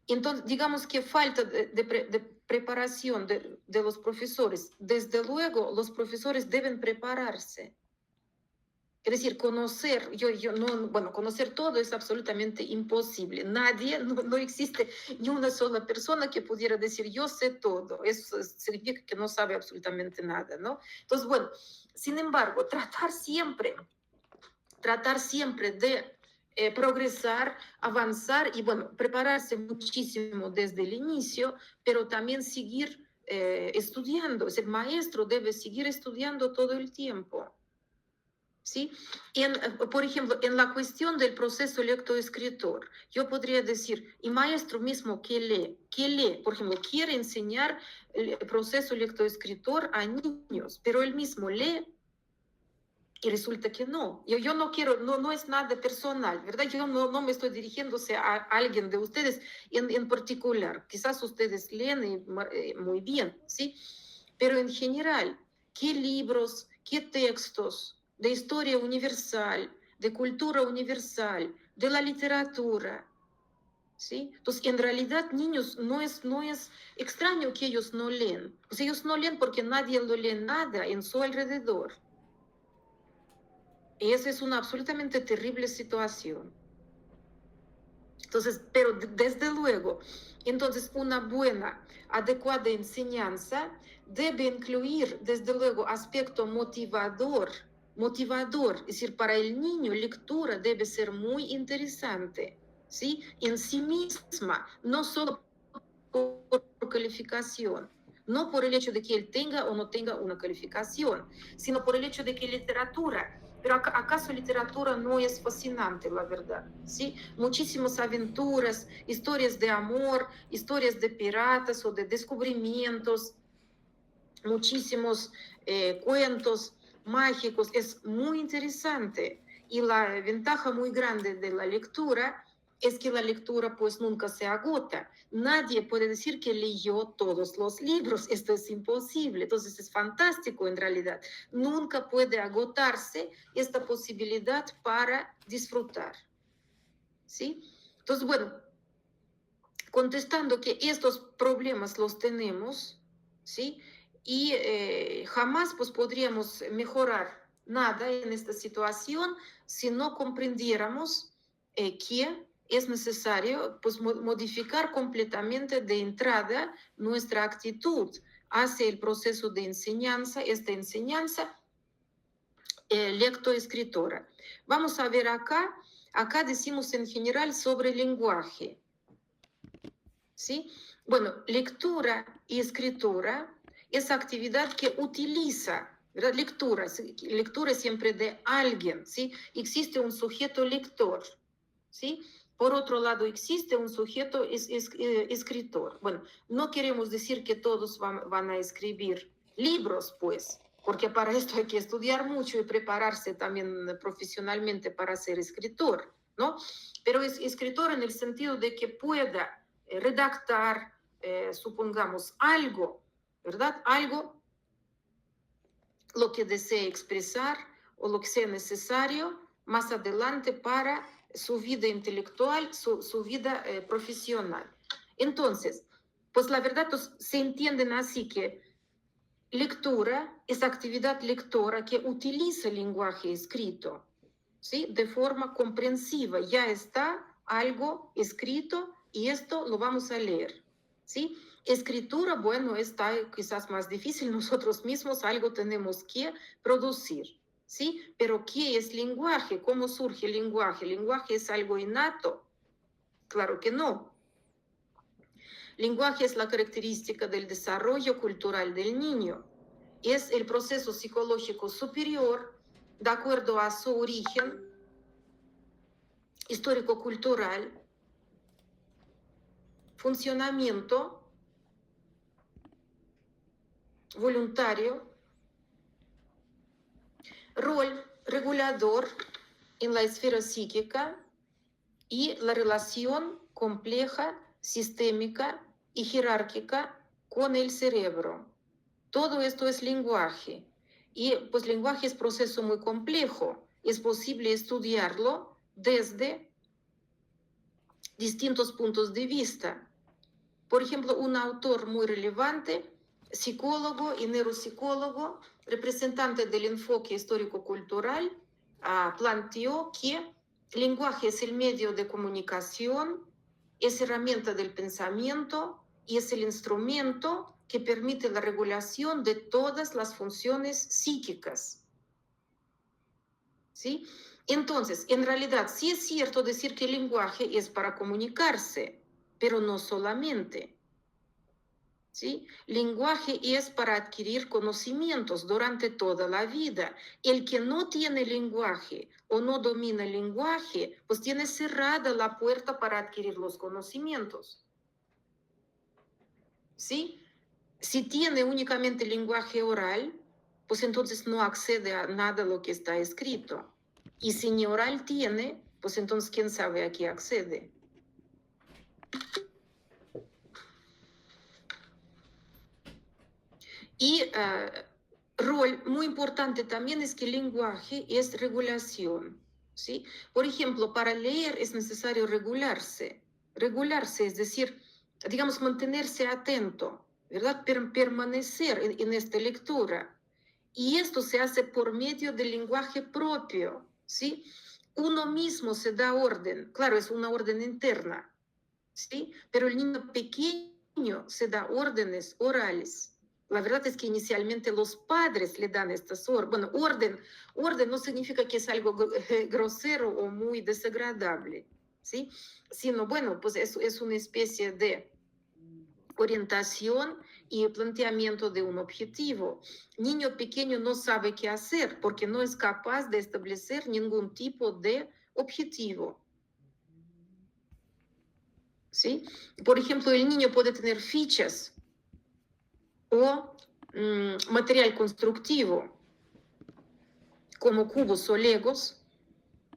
Entonces, digamos que falta de preparación de los profesores. Desde luego, los profesores deben prepararse. Es decir, conocer, bueno, conocer todo es absolutamente imposible. Nadie, no existe ni una sola persona que pudiera decir, yo sé todo. Eso significa que no sabe absolutamente nada, ¿no? Entonces, bueno, sin embargo, tratar siempre de progresar, avanzar y, bueno, prepararse muchísimo desde el inicio, pero también seguir estudiando. El maestro debe seguir estudiando todo el tiempo. ¿Sí? Por ejemplo, en la cuestión del proceso lectoescritor, yo podría decir, y maestro mismo que lee, por ejemplo, quiere enseñar el proceso lectoescritor a niños, pero él mismo lee y resulta que no. Yo no quiero, no es nada personal, ¿verdad? Yo no me estoy dirigiéndose a alguien de ustedes en particular. Quizás ustedes leen muy bien, ¿sí? pero en general, qué libros, qué textos de historia universal, de cultura universal, de la literatura, ¿sí? Entonces, en realidad, niños, no es extraño que ellos no leen. Pues ellos no leen porque nadie lo lee nada en su alrededor. Y esa es una absolutamente terrible situación. Entonces, pero desde luego, entonces una buena, adecuada enseñanza debe incluir, desde luego, aspecto motivador, es decir, para el niño lectura debe ser muy interesante, ¿sí? En sí misma, no solo por calificación, no por el hecho de que él tenga o no tenga una calificación, sino por el hecho de que literatura, pero ¿acaso literatura no es fascinante, la verdad? ¿Sí? Muchísimas aventuras, historias de amor, historias de piratas o de descubrimientos, muchísimos cuentos mágicos, es muy interesante. Y la ventaja muy grande de la lectura es que la lectura pues nunca se agota. Nadie puede decir que leyó todos los libros, esto es imposible, entonces es fantástico en realidad. Nunca puede agotarse esta posibilidad para disfrutar, ¿sí? Entonces, bueno, contestando que estos problemas los tenemos, ¿sí? Y jamás pues podríamos mejorar nada en esta situación si no comprendiéramos que es necesario pues modificar completamente de entrada nuestra actitud hacia el proceso de enseñanza, esta enseñanza lectoescritora. Vamos a ver acá decimos en general sobre lenguaje, ¿sí? Bueno, lectura y escritura es actividad que utiliza, ¿verdad? Lectura siempre de alguien, ¿sí? Existe un sujeto lector, ¿sí? Por otro lado, existe un sujeto escritor. Bueno, no queremos decir que todos van a escribir libros, pues, porque para esto hay que estudiar mucho y prepararse también profesionalmente para ser escritor, ¿no? Pero es escritor en el sentido de que pueda redactar, supongamos, algo, ¿verdad? Algo, lo que desee expresar o lo que sea necesario más adelante para su vida intelectual, su vida profesional. Entonces, pues la verdad pues, se entienden así que lectura es actividad lectora que utiliza el lenguaje escrito, ¿sí? De forma comprensiva. Ya está algo escrito y esto lo vamos a leer, ¿sí? Escritura, bueno, está quizás más difícil, nosotros mismos algo tenemos que producir, ¿sí? Pero ¿qué es lenguaje? ¿Cómo surge el lenguaje? ¿El lenguaje es algo innato? Claro que no. Lenguaje es la característica del desarrollo cultural del niño. Es el proceso psicológico superior de acuerdo a su origen histórico-cultural, funcionamiento voluntario, rol regulador en la esfera psíquica y la relación compleja, sistémica y jerárquica con el cerebro. Todo esto es lenguaje. Y pues lenguaje es proceso muy complejo. Es posible estudiarlo desde distintos puntos de vista. Por ejemplo, un autor muy relevante, psicólogo y neuropsicólogo, representante del enfoque histórico-cultural, planteó que el lenguaje es el medio de comunicación, es herramienta del pensamiento y es el instrumento que permite la regulación de todas las funciones psíquicas, ¿sí? Entonces, en realidad, sí es cierto decir que el lenguaje es para comunicarse, pero no solamente, ¿sí? Lenguaje es para adquirir conocimientos durante toda la vida. El que no tiene lenguaje o no domina el lenguaje, pues tiene cerrada la puerta para adquirir los conocimientos, ¿sí? Si tiene únicamente lenguaje oral, pues entonces no accede a nada de lo que está escrito. Y si ni oral tiene, pues entonces quién sabe a qué accede. Y rol muy importante también es que el lenguaje es regulación, ¿sí? Por ejemplo, para leer es necesario regularse, es decir, digamos, mantenerse atento, ¿verdad? Permanecer en esta lectura. Y esto se hace por medio del lenguaje propio, ¿sí? Uno mismo se da orden, claro, es una orden interna, ¿sí? Pero el niño pequeño se da órdenes orales. La verdad es que inicialmente los padres le dan estas órdenes. Bueno, orden no significa que es algo grosero o muy desagradable, ¿sí? Sino, bueno, pues es una especie de orientación y planteamiento de un objetivo. Niño pequeño no sabe qué hacer porque no es capaz de establecer ningún tipo de objetivo, ¿sí? Por ejemplo, el niño puede tener fichas o material constructivo como cubos o legos,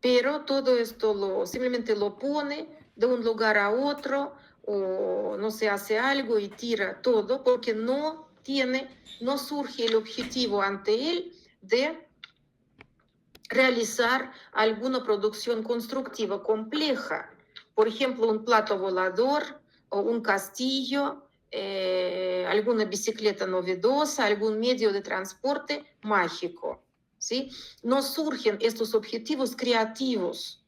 pero todo esto simplemente lo pone de un lugar a otro o no se hace algo y tira todo porque no surge el objetivo ante él de realizar alguna producción constructiva compleja. Por ejemplo, un plato volador o un castillo, alguna bicicleta novedosa, algún medio de transporte mágico, ¿sí? No surgen estos objetivos creativos.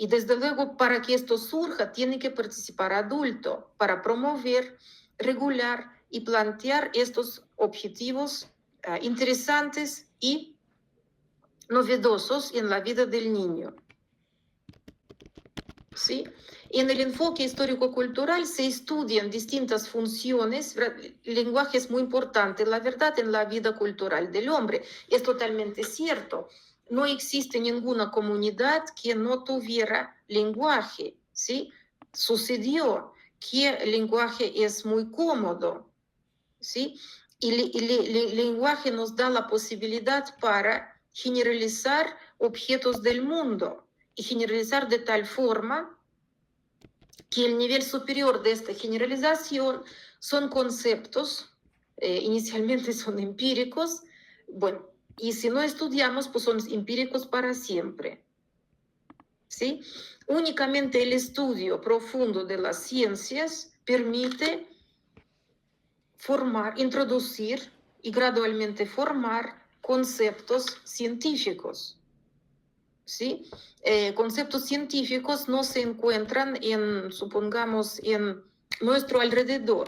Y desde luego, para que esto surja, tiene que participar adulto para promover, regular y plantear estos objetivos interesantes y novedosos en la vida del niño, ¿sí? En el enfoque histórico-cultural se estudian distintas funciones. El lenguaje es muy importante, la verdad, en la vida cultural del hombre. Es totalmente cierto. No existe ninguna comunidad que no tuviera lenguaje, ¿sí? Sucedió que el lenguaje es muy cómodo, ¿sí? Y el lenguaje nos da la posibilidad para generalizar objetos del mundo y generalizar de tal forma que el nivel superior de esta generalización son conceptos, inicialmente son empíricos, bueno, y si no estudiamos, pues son empíricos para siempre, ¿sí? Únicamente el estudio profundo de las ciencias permite introducir y gradualmente formar conceptos científicos, ¿sí? Conceptos científicos no se encuentran supongamos, en nuestro alrededor.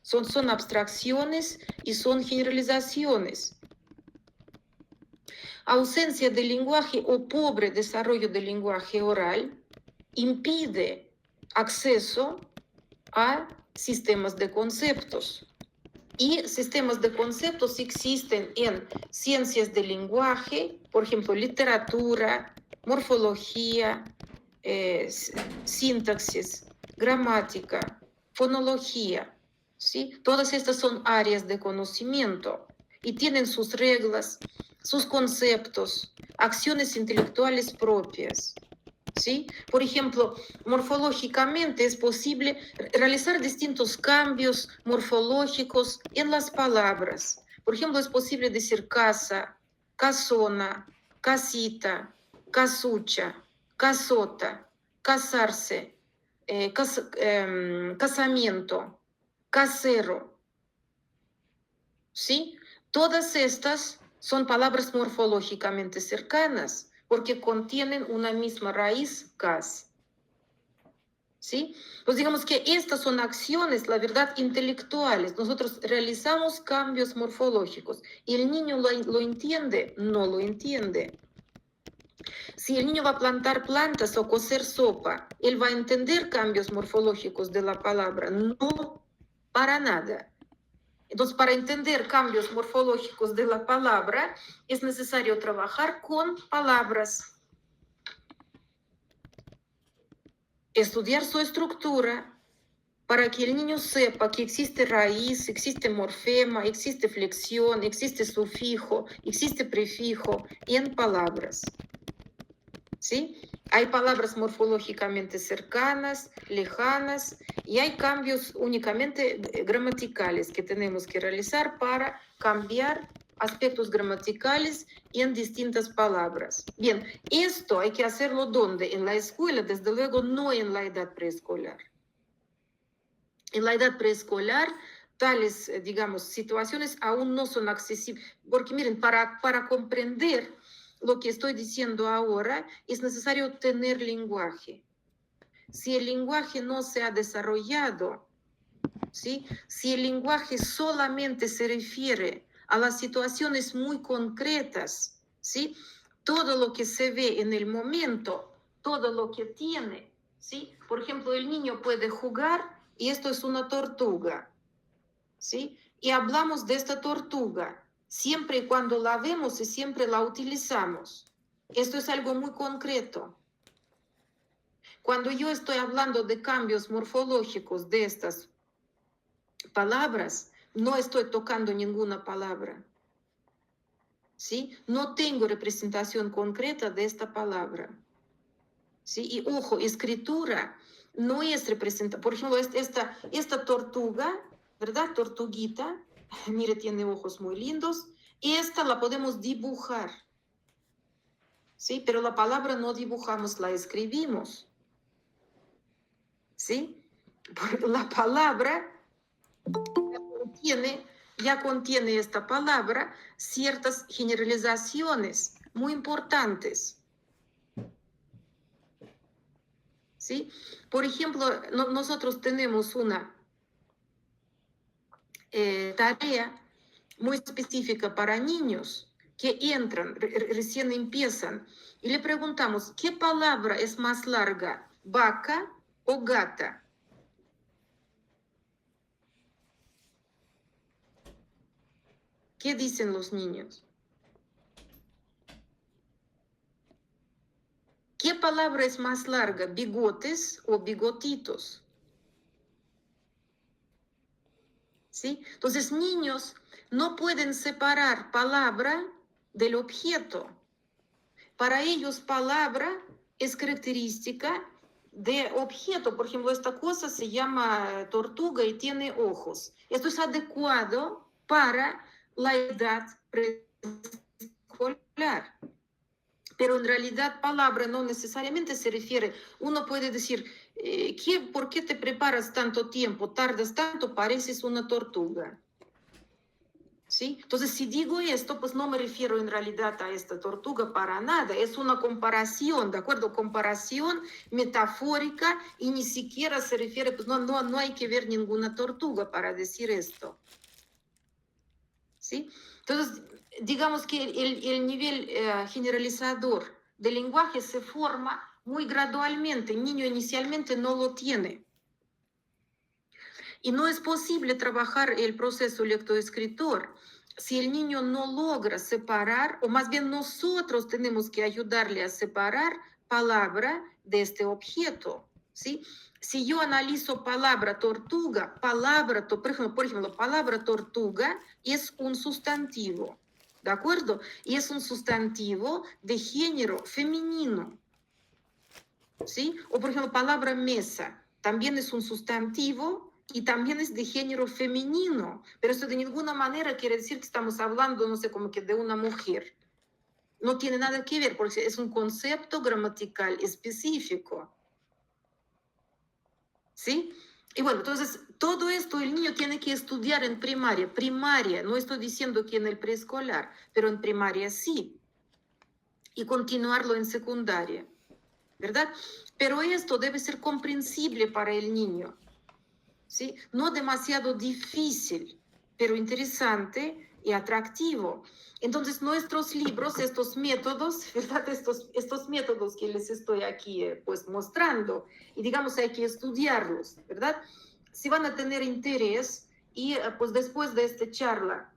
Son abstracciones y son generalizaciones. Ausencia de lenguaje o pobre desarrollo del lenguaje oral impide acceso a sistemas de conceptos. Y sistemas de conceptos existen en ciencias del lenguaje, por ejemplo, literatura, morfología, sintaxis, gramática, fonología, ¿sí? Todas estas son áreas de conocimiento y tienen sus reglas, sus conceptos, acciones intelectuales propias, ¿sí? Por ejemplo, morfológicamente es posible realizar distintos cambios morfológicos en las palabras. Por ejemplo, es posible decir casa, casona, casita, casucha, casota, casarse, casamiento, casero, ¿sí? Todas estas son palabras morfológicamente cercanas porque contienen una misma raíz, cas, ¿sí? Pues digamos que estas son acciones, la verdad, intelectuales. Nosotros realizamos cambios morfológicos y el niño lo entiende, no lo entiende. Si el niño va a plantar plantas o cocer sopa, él va a entender cambios morfológicos de la palabra, no para nada. Entonces, para entender cambios morfológicos de la palabra, es necesario trabajar con palabras, estudiar su estructura, para que el niño sepa que existe raíz, existe morfema, existe flexión, existe sufijo, existe prefijo en palabras, ¿sí? Hay palabras morfológicamente cercanas, lejanas, y hay cambios únicamente gramaticales que tenemos que realizar para cambiar aspectos gramaticales en distintas palabras. Bien, esto hay que hacerlo ¿dónde? En la escuela, desde luego no en la edad preescolar. En la edad preescolar, tales, digamos, situaciones aún no son accesibles, porque miren, para comprender lo que estoy diciendo ahora, es necesario tener lenguaje. Si el lenguaje no se ha desarrollado, ¿sí? Si el lenguaje solamente se refiere a las situaciones muy concretas, ¿sí? Todo lo que se ve en el momento, todo lo que tiene, ¿sí? Por ejemplo, el niño puede jugar y esto es una tortuga, ¿sí? Y hablamos de esta tortuga siempre y cuando la vemos y siempre la utilizamos. Esto es algo muy concreto. Cuando yo estoy hablando de cambios morfológicos de estas palabras, no estoy tocando ninguna palabra. ¿Sí? No tengo representación concreta de esta palabra. ¿Sí? Y ojo, escritura no es representación. Por ejemplo, esta tortuga, ¿verdad? Tortuguita, mire, tiene ojos muy lindos. Esta la podemos dibujar. ¿Sí? Pero la palabra no dibujamos, la escribimos. ¿Sí? La palabra ya contiene esta palabra ciertas generalizaciones muy importantes. ¿Sí? Por ejemplo, nosotros tenemos una tarea muy específica para niños que entran, recién empiezan, y le preguntamos, ¿qué palabra es más larga, vaca o gata? ¿Qué dicen los niños? ¿Qué palabra es más larga, bigotes o bigotitos? ¿Sí? Entonces, niños no pueden separar palabra del objeto. Para ellos, palabra es característica de objeto. Por ejemplo, esta cosa se llama tortuga y tiene ojos. Esto es adecuado para la edad preescolar. Pero en realidad palabra no necesariamente se refiere. Uno puede decir, ¿por qué te preparas tanto tiempo? Tardas tanto, pareces una tortuga. ¿Sí? Entonces, si digo esto, pues no me refiero en realidad a esta tortuga para nada. Es una comparación, ¿de acuerdo? Comparación metafórica y ni siquiera se refiere, pues no hay que ver ninguna tortuga para decir esto. ¿Sí? Entonces, digamos que el nivel generalizador del lenguaje se forma muy gradualmente. El niño inicialmente no lo tiene. Y no es posible trabajar el proceso lectoescritor si el niño no logra separar, o más bien nosotros tenemos que ayudarle a separar palabra de este objeto, ¿sí? Si yo analizo palabra tortuga, por ejemplo, palabra tortuga es un sustantivo, ¿de acuerdo? Y es un sustantivo de género femenino, ¿sí? O por ejemplo, palabra mesa también es un sustantivo y también es de género femenino, pero eso de ninguna manera quiere decir que estamos hablando, no sé, como que de una mujer. No tiene nada que ver, porque es un concepto gramatical específico. ¿Sí? Y bueno, entonces, todo esto el niño tiene que estudiar en primaria, no estoy diciendo que en el preescolar, pero en primaria sí, y continuarlo en secundaria, ¿verdad? Pero esto debe ser comprensible para el niño. ¿Sí? No demasiado difícil, pero interesante y atractivo. Entonces, nuestros libros, estos métodos, ¿verdad? Estos métodos que les estoy aquí pues mostrando, y digamos hay que estudiarlos, ¿verdad? Si van a tener interés y pues después de esta charla,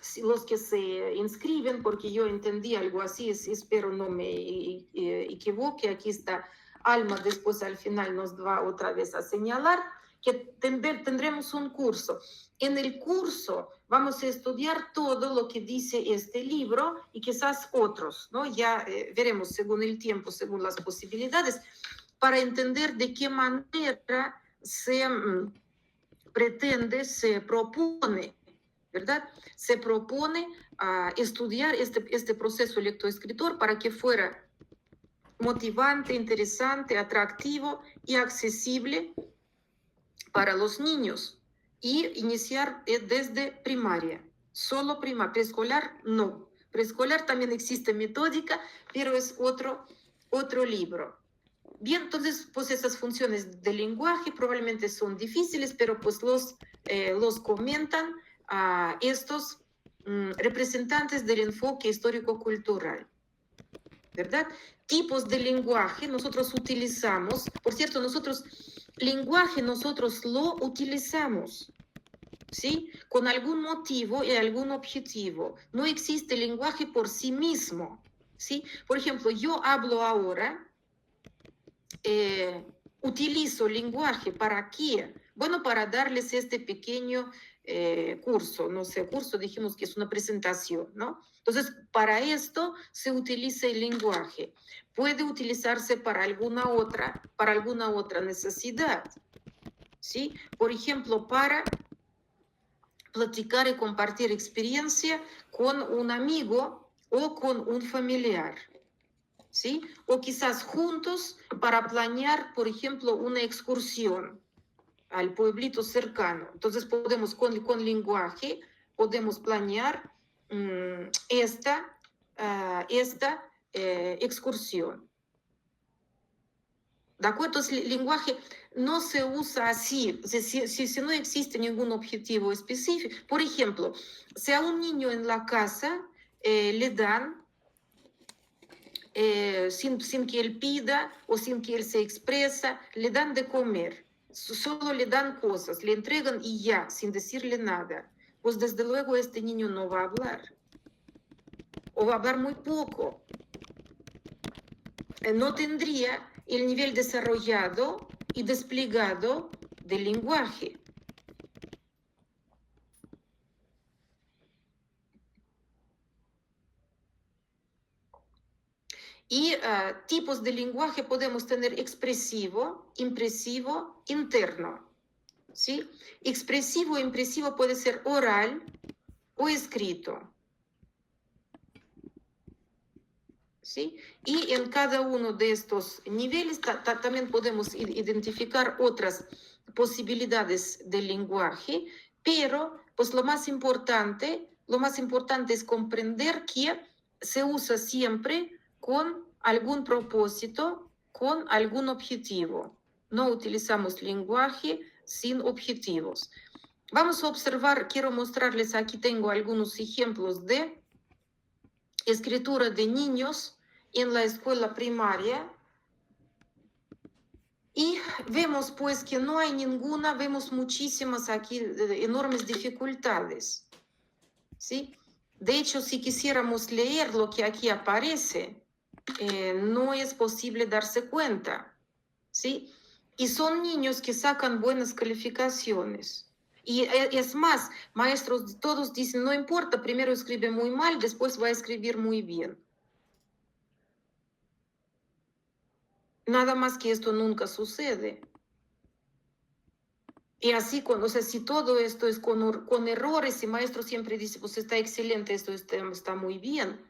si los que se inscriben, porque yo entendí algo así, espero no me equivoque, aquí está Alma, después al final nos va otra vez a señalar que tendremos un curso. En el curso vamos a estudiar todo lo que dice este libro y quizás otros, ¿no? Ya veremos según el tiempo, según las posibilidades, para entender de qué manera se pretende, se propone, ¿verdad? Se propone estudiar este proceso lectoescritor para que fuera motivante, interesante, atractivo y accesible para los niños y iniciar desde primaria. Solo preescolar no. Preescolar también existe metódica, pero es otro libro. Bien, entonces, pues esas funciones del lenguaje probablemente son difíciles, pero pues los comentan estos representantes del enfoque histórico-cultural, ¿verdad? Tipos de lenguaje nosotros utilizamos, por cierto, lenguaje nosotros lo utilizamos, ¿sí? Con algún motivo y algún objetivo. No existe lenguaje por sí mismo, ¿sí? Por ejemplo, yo hablo ahora, utilizo lenguaje, ¿para qué? Bueno, para darles este pequeño curso, no sé, curso dijimos que es una presentación, ¿no? Entonces, para esto se utiliza el lenguaje. Puede utilizarse para alguna otra necesidad, ¿sí? Por ejemplo, para platicar y compartir experiencia con un amigo o con un familiar, ¿sí? O quizás juntos para planear, por ejemplo, una excursión al pueblito cercano. Entonces podemos con lenguaje, podemos planear esta excursión. ¿De acuerdo? Entonces el lenguaje no se usa así, si no existe ningún objetivo específico. Por ejemplo, si a un niño en la casa le dan sin que él pida o sin que él se expresa, le dan de comer, solo le dan cosas, le entregan y ya, sin decirle nada. Pues desde luego este niño no va a hablar, o va a hablar muy poco. No tendría el nivel desarrollado y desplegado del lenguaje. Y tipos de lenguaje podemos tener expresivo, impresivo, interno, ¿sí? Expresivo e impresivo puede ser oral o escrito, ¿sí? Y en cada uno de estos niveles también podemos identificar otras posibilidades del lenguaje, pero pues lo más importante es comprender que se usa siempre con algún propósito, con algún objetivo. No utilizamos lenguaje sin objetivos. Vamos a observar, quiero mostrarles, aquí tengo algunos ejemplos de escritura de niños en la escuela primaria. Y vemos pues que no hay ninguna, vemos muchísimas aquí enormes dificultades, ¿sí? De hecho, si quisiéramos leer lo que aquí aparece, no es posible darse cuenta, ¿sí? Y son niños que sacan buenas calificaciones. Y es más, maestros todos dicen, no importa, primero escribe muy mal, después va a escribir muy bien. Nada más que esto nunca sucede. Y así, o sea, si todo esto es con errores, y maestro siempre dice, pues está excelente, esto está muy bien,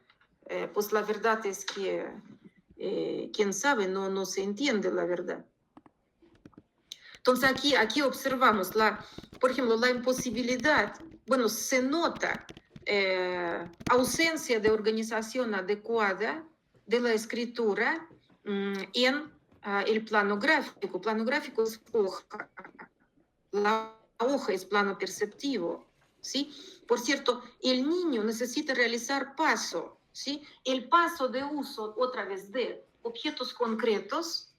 pues la verdad es que, quién sabe, no se entiende la verdad. Entonces aquí observamos, por ejemplo, la imposibilidad, bueno, se nota ausencia de organización adecuada de la escritura en el plano gráfico. Plano gráfico es hoja. La hoja es plano perceptivo, ¿sí? Por cierto, el niño necesita realizar paso, ¿sí? El paso de uso, otra vez, de objetos concretos,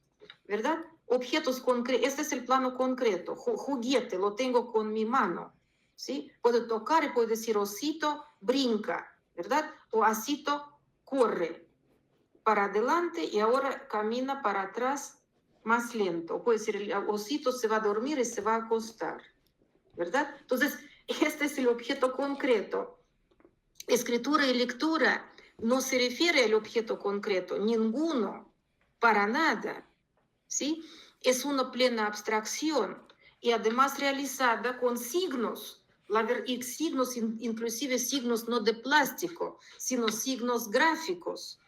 ¿verdad? Objetos concretos, este es el plano concreto, juguete, lo tengo con mi mano, ¿sí? Puedo tocar y puedo decir, osito, brinca, ¿verdad? O asito, corre para adelante y ahora camina para atrás más lento. Puede ser el osito se va a dormir y se va a acostar, ¿verdad? Entonces, este es el objeto concreto. Escritura y lectura no se refiere al objeto concreto, ninguno, para nada, ¿sí? Es una plena abstracción y además realizada con signos, y signos, inclusive signos no de plástico, sino signos gráficos,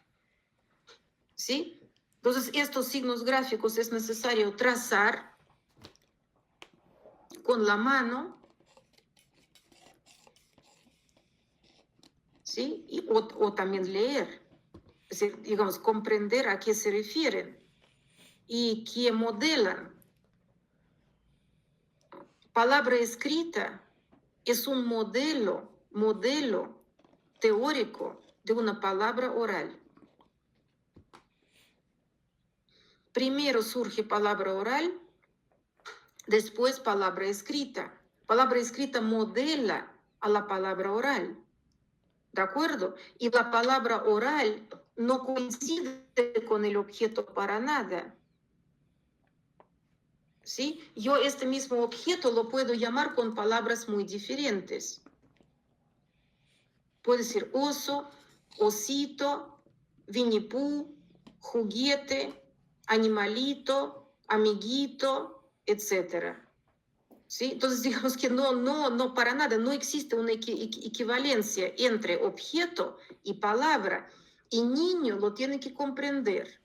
¿sí? Entonces, estos signos gráficos es necesario trazar con la mano, ¿sí? O también leer, es decir, digamos, comprender a qué se refieren y qué modelan. Palabra escrita es un modelo teórico de una palabra oral. Primero surge palabra oral, después palabra escrita. Palabra escrita modela a la palabra oral, ¿de acuerdo? Y la palabra oral no coincide con el objeto para nada, ¿sí? Yo este mismo objeto lo puedo llamar con palabras muy diferentes. Puede ser oso, osito, Winnie Pooh, juguete, animalito, amiguito, etc. ¿Sí? Entonces, digamos que no, para nada, no existe una equivalencia entre objeto y palabra, y niño lo tiene que comprender.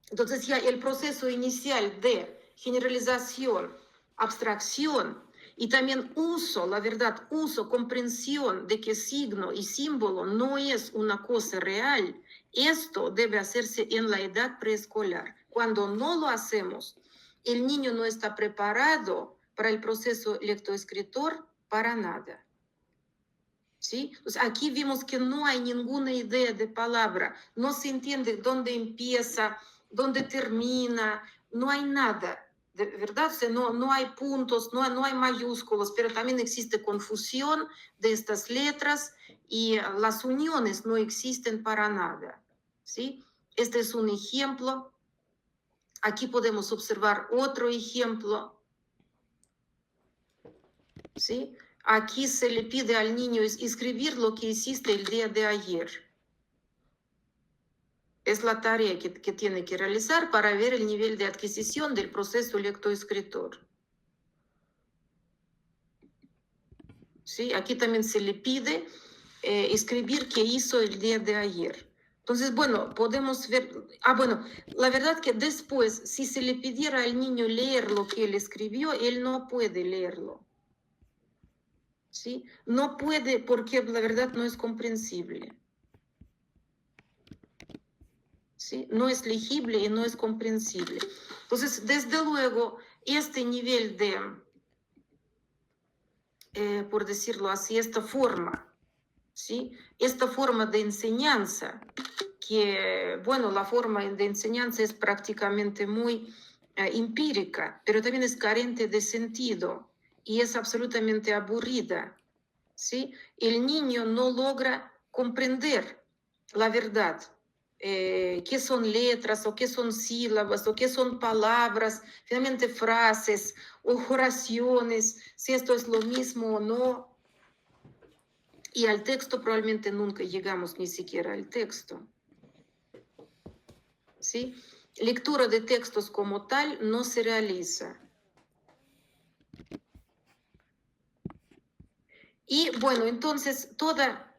Entonces, ya el proceso inicial de generalización, abstracción y también uso, la verdad, comprensión de que signo y símbolo no es una cosa real, esto debe hacerse en la edad preescolar. Cuando no lo hacemos, el niño no está preparado para el proceso lectoescritor para nada. ¿Sí? Pues aquí vimos que no hay ninguna idea de palabra, no se entiende dónde empieza, dónde termina, no hay nada, de verdad, o sea, no hay puntos, no hay mayúsculos, pero también existe confusión de estas letras y las uniones no existen para nada, ¿sí? Este es un ejemplo. Aquí podemos observar otro ejemplo, ¿sí? Aquí se le pide al niño escribir lo que hiciste el día de ayer. Es la tarea que tiene que realizar para ver el nivel de adquisición del proceso lectoescritor. ¿Sí? Aquí también se le pide escribir qué hizo el día de ayer. Entonces, bueno, podemos ver, bueno, la verdad que después, si se le pidiera al niño leer lo que él escribió, él no puede leerlo. ¿Sí? No puede porque la verdad no es comprensible. ¿Sí? No es legible y no es comprensible. Entonces, desde luego, este nivel de, por decirlo así, esta forma, ¿sí? Esta forma de enseñanza, que, bueno, la forma de enseñanza es prácticamente muy empírica, pero también es carente de sentido y es absolutamente aburrida, ¿sí? El niño no logra comprender la verdad, qué son letras o qué son sílabas o qué son palabras, finalmente frases o oraciones, si esto es lo mismo o no. Y al texto probablemente nunca llegamos ni siquiera al texto, ¿sí? Lectura de textos como tal no se realiza. Y bueno, entonces toda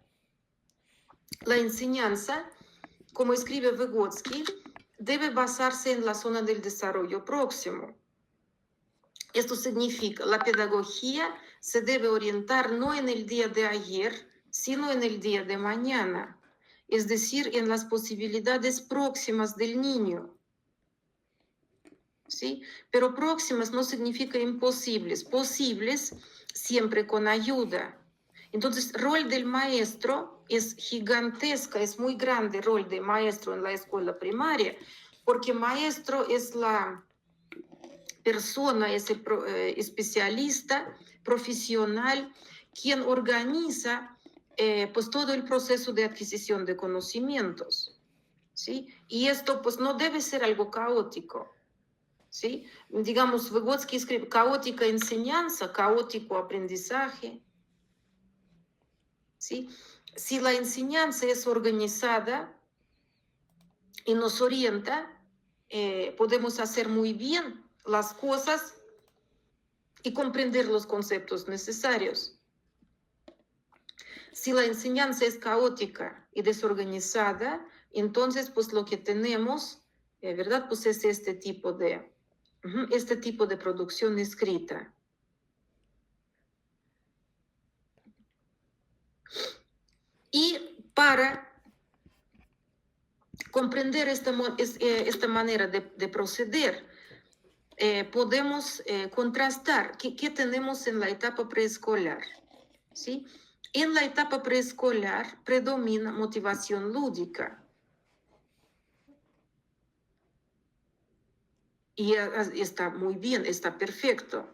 la enseñanza, como escribe Vygotsky, debe basarse en la zona del desarrollo próximo. Esto significa, la pedagogía se debe orientar no en el día de ayer, sino en el día de mañana, es decir, en las posibilidades próximas del niño. ¿Sí? Pero próximas no significa imposibles, posibles siempre con ayuda. Entonces, rol del maestro es gigantesca, es muy grande rol de maestro en la escuela primaria, porque maestro es la persona, es el especialista, profesional, quien organiza pues todo el proceso de adquisición de conocimientos, ¿sí? Y esto pues no debe ser algo caótico, ¿sí? Digamos, Vygotsky escribe caótica enseñanza, caótico aprendizaje, ¿sí? Si la enseñanza es organizada y nos orienta, podemos hacer muy bien las cosas y comprender los conceptos necesarios. Si la enseñanza es caótica y desorganizada, entonces pues lo que tenemos, ¿verdad? Pues es este tipo de producción escrita. Y para comprender esta manera de proceder, podemos contrastar qué tenemos en la etapa preescolar, ¿sí? En la etapa preescolar predomina motivación lúdica. Y está muy bien, está perfecto.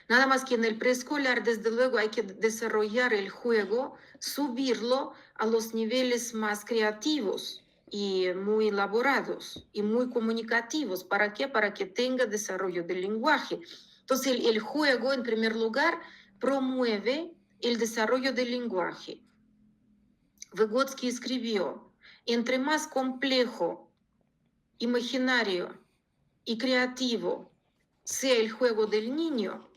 Nada más que en el preescolar, desde luego, hay que desarrollar el juego, subirlo a los niveles más creativos y muy elaborados y muy comunicativos. ¿Para qué? Para que tenga desarrollo del lenguaje. Entonces, el juego, en primer lugar, promueve el desarrollo del lenguaje. Vygotsky escribió, entre más complejo, imaginario y creativo sea el juego del niño,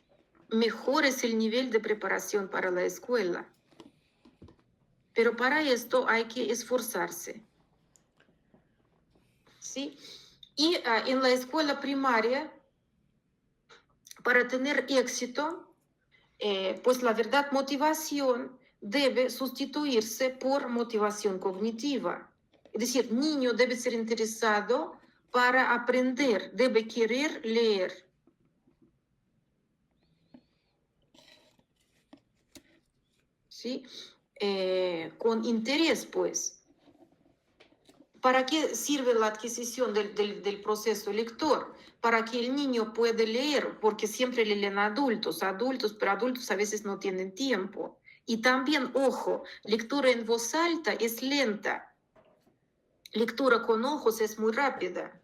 mejor es el nivel de preparación para la escuela. Pero para esto hay que esforzarse, ¿sí? Y en la escuela primaria, para tener éxito, pues la verdad, motivación debe sustituirse por motivación cognitiva. Es decir, niño debe ser interesado para aprender, debe querer leer. ¿Sí? Con interés, pues. ¿Para qué sirve la adquisición del proceso lector? Para que el niño pueda leer, porque siempre le leen adultos, pero adultos a veces no tienen tiempo. Y también, ojo, lectura en voz alta es lenta. Lectura con ojos es muy rápida.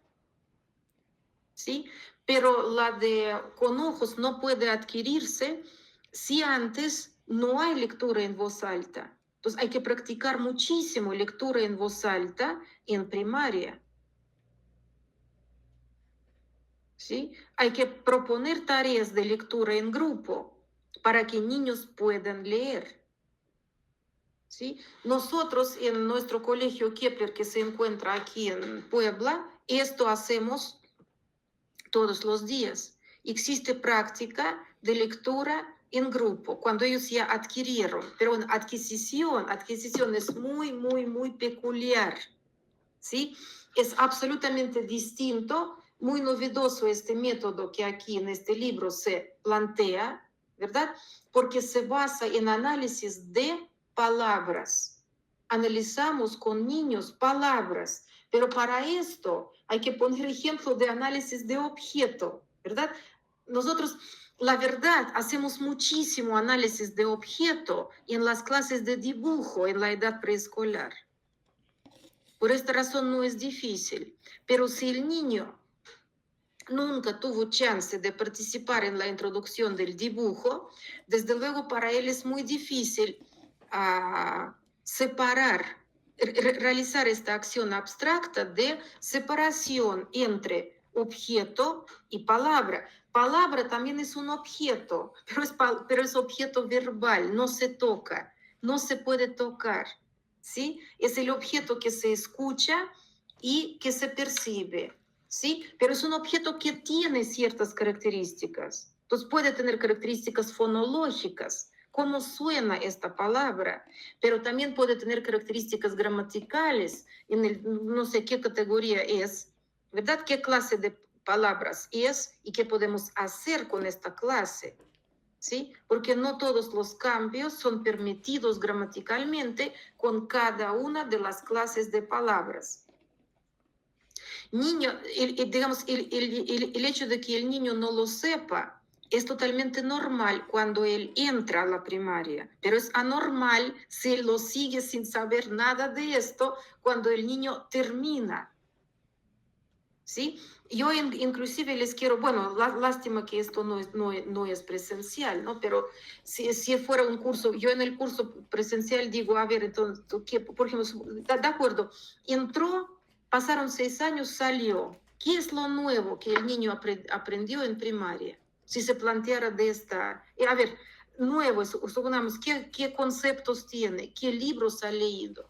¿Sí? Pero la de con ojos no puede adquirirse si antes no hay lectura en voz alta. Entonces hay que practicar muchísimo lectura en voz alta en primaria. ¿Sí? Hay que proponer tareas de lectura en grupo para que niños puedan leer. ¿Sí? Nosotros en nuestro colegio Kepler, que se encuentra aquí en Puebla, esto hacemos todos los días. Existe práctica de lectura en grupo, cuando ellos ya adquirieron, pero en adquisición es muy peculiar, ¿sí? Es absolutamente distinto, muy novedoso este método que aquí en este libro se plantea, ¿verdad? Porque se basa en análisis de palabras. Analizamos con niños palabras, pero para esto hay que poner ejemplo de análisis de objeto, ¿verdad? Nosotros, la verdad, hacemos muchísimo análisis de objeto en las clases de dibujo en la edad preescolar. Por esta razón no es difícil, pero si el niño nunca tuvo chance de participar en la introducción del dibujo, desde luego para él es muy difícil realizar esta acción abstracta de separación entre objeto y palabra. Palabra también es un objeto, pero es objeto verbal, no se toca, no se puede tocar, ¿sí? Es el objeto que se escucha y que se percibe. ¿Sí? Pero es un objeto que tiene ciertas características. Entonces puede tener características fonológicas, cómo suena esta palabra, pero también puede tener características gramaticales, no sé qué categoría es, ¿verdad? ¿Qué clase de palabras es y qué podemos hacer con esta clase? ¿Sí? Porque no todos los cambios son permitidos gramaticalmente con cada una de las clases de palabras. Niño, digamos, el hecho de que el niño no lo sepa es totalmente normal cuando él entra a la primaria, pero es anormal si él lo sigue sin saber nada de esto cuando el niño termina. ¿Sí? Yo inclusive les quiero, bueno, lástima que esto no es presencial, ¿no? Pero si fuera un curso, yo en el curso presencial digo, a ver, entonces, ¿qué, por ejemplo, de acuerdo, entró, pasaron 6 años, salió. ¿Qué es lo nuevo que el niño aprendió en primaria? Si se planteara de esta, a ver, nuevo, supongamos, ¿qué conceptos tiene? ¿Qué libros ha leído?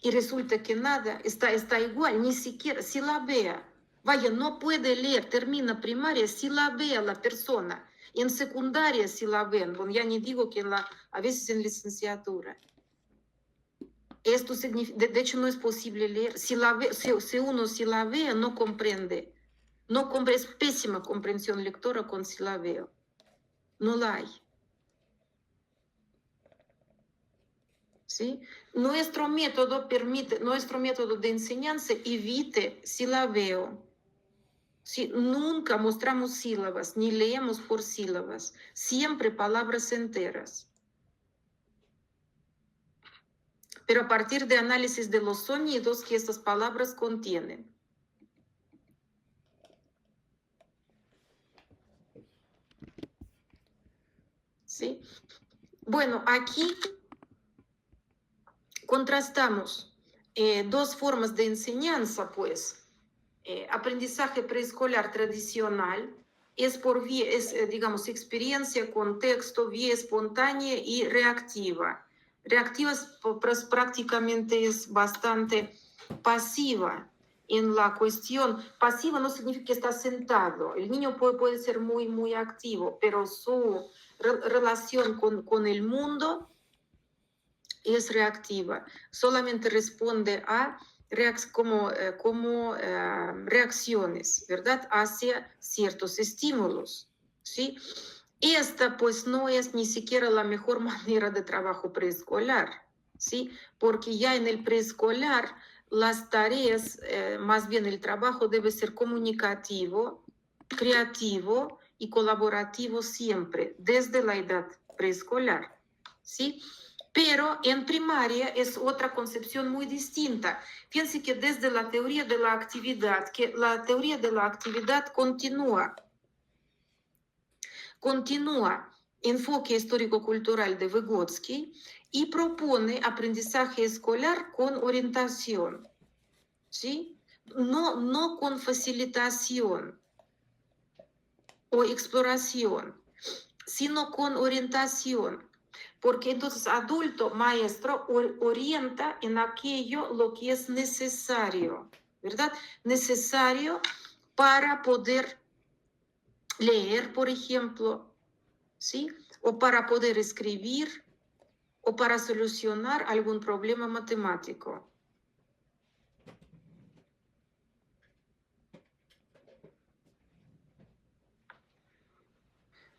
Y resulta que nada, está igual, ni siquiera, si la vea, vaya, no puede leer, termina primaria, si la vea la persona, en secundaria si la ven, bueno, ya ni digo que a veces en licenciatura. Esto significa, de hecho no es posible leer, si uno si la ve, no comprende, es pésima comprensión lectora con si la veo, no la hay. ¿Sí? Nuestro método de enseñanza evite si la veo. Si nunca mostramos sílabas, ni leemos por sílabas, siempre palabras enteras. Pero a partir de análisis de los sonidos que estas palabras contienen. ¿Sí? Bueno, aquí contrastamos dos formas de enseñanza, pues. Aprendizaje preescolar tradicional es por vía, digamos, experiencia, contexto, vía espontánea y reactiva. Reactiva pues, prácticamente es bastante pasiva en la cuestión. Pasiva no significa que está sentado. El niño puede ser muy activo, pero su relación con el mundo es reactiva. Solamente responde a como reacciones, ¿verdad? Hacia ciertos estímulos, ¿sí? Esta pues no es ni siquiera la mejor manera de trabajo preescolar, ¿sí? Porque ya en el preescolar las tareas, más bien el trabajo debe ser comunicativo, creativo y colaborativo siempre, desde la edad preescolar, ¿sí? Pero en primaria es otra concepción muy distinta. Fíjense que desde la teoría de la actividad, que la teoría de la actividad continúa enfoque histórico-cultural de Vygotsky y propone aprendizaje escolar con orientación, ¿sí? No con facilitación o exploración, sino con orientación. Porque entonces adulto maestro orienta en aquello lo que es necesario, ¿verdad? Necesario para poder leer, por ejemplo, ¿sí? O para poder escribir o para solucionar algún problema matemático.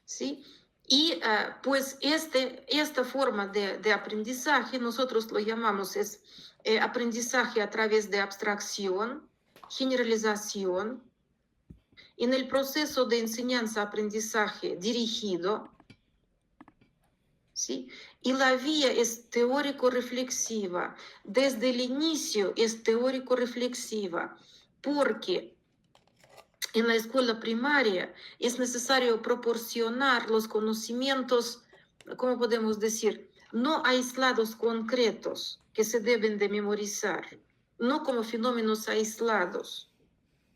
¿Sí? Y pues esta forma de aprendizaje nosotros lo llamamos aprendizaje a través de abstracción, generalización. En el proceso de enseñanza-aprendizaje dirigido, ¿sí? Y la vía es teórico-reflexiva. Desde el inicio es teórico-reflexiva, porque en la escuela primaria es necesario proporcionar los conocimientos, ¿cómo podemos decir? No aislados concretos que se deben de memorizar, no como fenómenos aislados,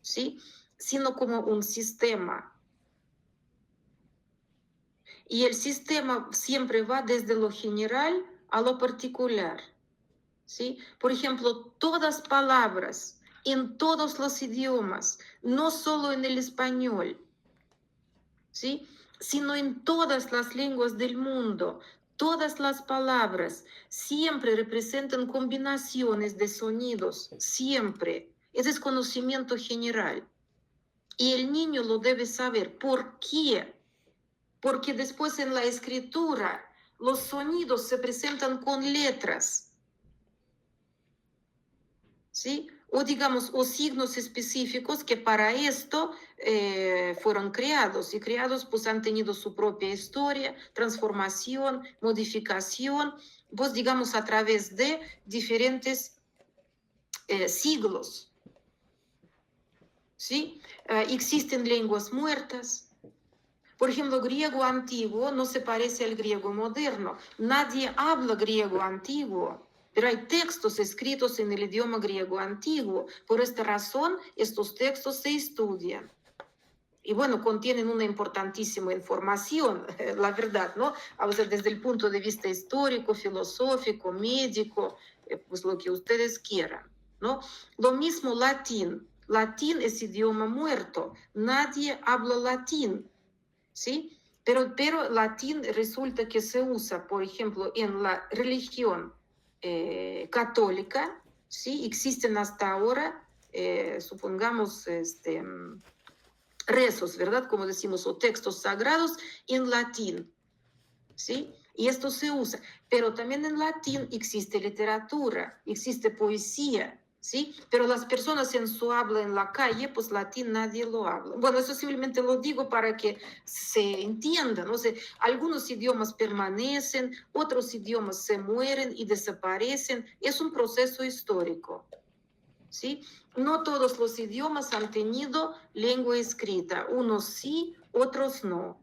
¿sí? Sino como un sistema. Y el sistema siempre va desde lo general a lo particular, ¿sí? Por ejemplo, todas palabras en todos los idiomas, no solo en el español, ¿sí? Sino en todas las lenguas del mundo. Todas las palabras siempre representan combinaciones de sonidos, siempre. Ese es conocimiento general. Y el niño lo debe saber. ¿Por qué? Porque después en la escritura los sonidos se presentan con letras, ¿sí? o digamos, o signos específicos que para esto fueron creados y creados pues han tenido su propia historia, transformación, modificación, pues digamos a través de diferentes siglos, ¿sí? Existen lenguas muertas. Por ejemplo, griego antiguo no se parece al griego moderno. Nadie habla griego antiguo, pero hay textos escritos en el idioma griego antiguo. Por esta razón, estos textos se estudian. Y bueno, contienen una importantísima información, la verdad, ¿no? O sea, desde el punto de vista histórico, filosófico, médico, pues lo que ustedes quieran, ¿no? Lo mismo latín. Latín es idioma muerto. Nadie habla latín, ¿sí? Pero latín resulta que se usa, por ejemplo, en la religión católica, ¿sí? Existen hasta ahora, supongamos, rezos, ¿verdad? Como decimos, o textos sagrados en latín, ¿sí? Y esto se usa. Pero también en latín existe literatura, existe poesía, ¿sí? Pero las personas en su habla en la calle, pues latín nadie lo habla. Bueno, eso simplemente lo digo para que se entienda, ¿no? O sea, algunos idiomas permanecen, otros idiomas se mueren y desaparecen. Es un proceso histórico, ¿sí? No todos los idiomas han tenido lengua escrita, unos sí, otros no,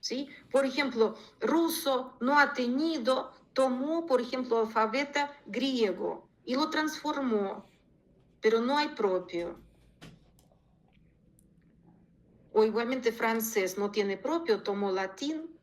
¿sí? Por ejemplo, ruso no ha tenido, tomó, por ejemplo, alfabeto griego y lo transformó, pero no hay propio. O igualmente francés no tiene propio, tomó latín,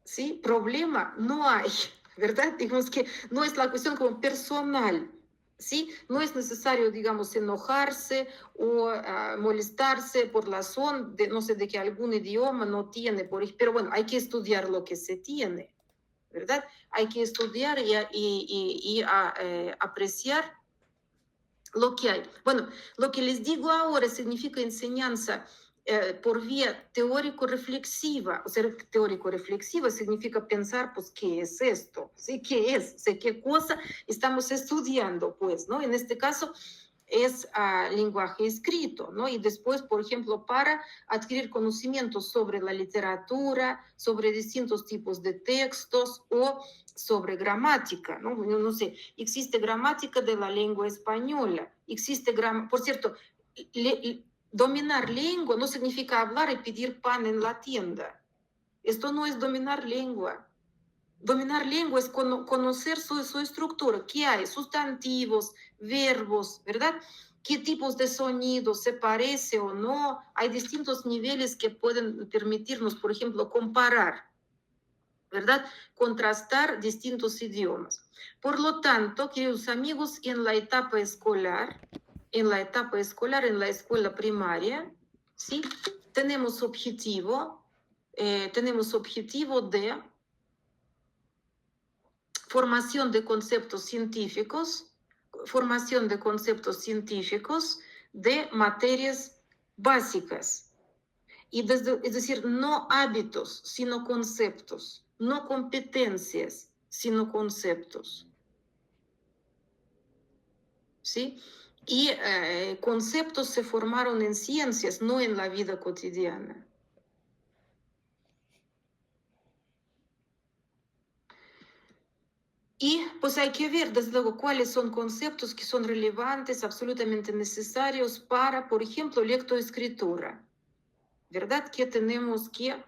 ¿sí? Problema no hay, ¿verdad? Digamos que no es la cuestión como personal, ¿sí? No es necesario, digamos, enojarse o molestarse por la razón de, no sé, de que algún idioma no tiene, pero bueno, hay que estudiar lo que se tiene, ¿verdad? Hay que estudiar y apreciar lo que hay. Bueno, lo que les digo ahora significa enseñanza por vía teórico-reflexiva. O sea, teórico-reflexiva significa pensar, pues, ¿qué es esto? ¿Sí? ¿Qué es? ¿Sí? ¿Qué cosa estamos estudiando? Pues, ¿no? En este caso es lenguaje escrito, ¿no? Y después, por ejemplo, para adquirir conocimientos sobre la literatura, sobre distintos tipos de textos o sobre gramática, ¿no? No sé, existe gramática de la lengua española, existe por cierto, dominar lengua no significa hablar y pedir pan en la tienda. Esto no es dominar lengua. Dominar lengua es conocer su estructura, qué hay, sustantivos, verbos, ¿verdad? ¿Qué tipos de sonidos se parece o no? Hay distintos niveles que pueden permitirnos, por ejemplo, comparar, ¿verdad? Contrastar distintos idiomas. Por lo tanto, queridos amigos, en la etapa escolar, en la escuela primaria, ¿sí? Tenemos objetivo de formación de conceptos científicos de materias básicas. Es decir, no hábitos, sino conceptos, no competencias, sino conceptos. ¿Sí? Y conceptos se formaron en ciencias, no en la vida cotidiana. Y pues hay que ver, desde luego, cuáles son conceptos que son relevantes, absolutamente necesarios para, por ejemplo, lectoescritura. ¿Verdad? ¿Qué tenemos que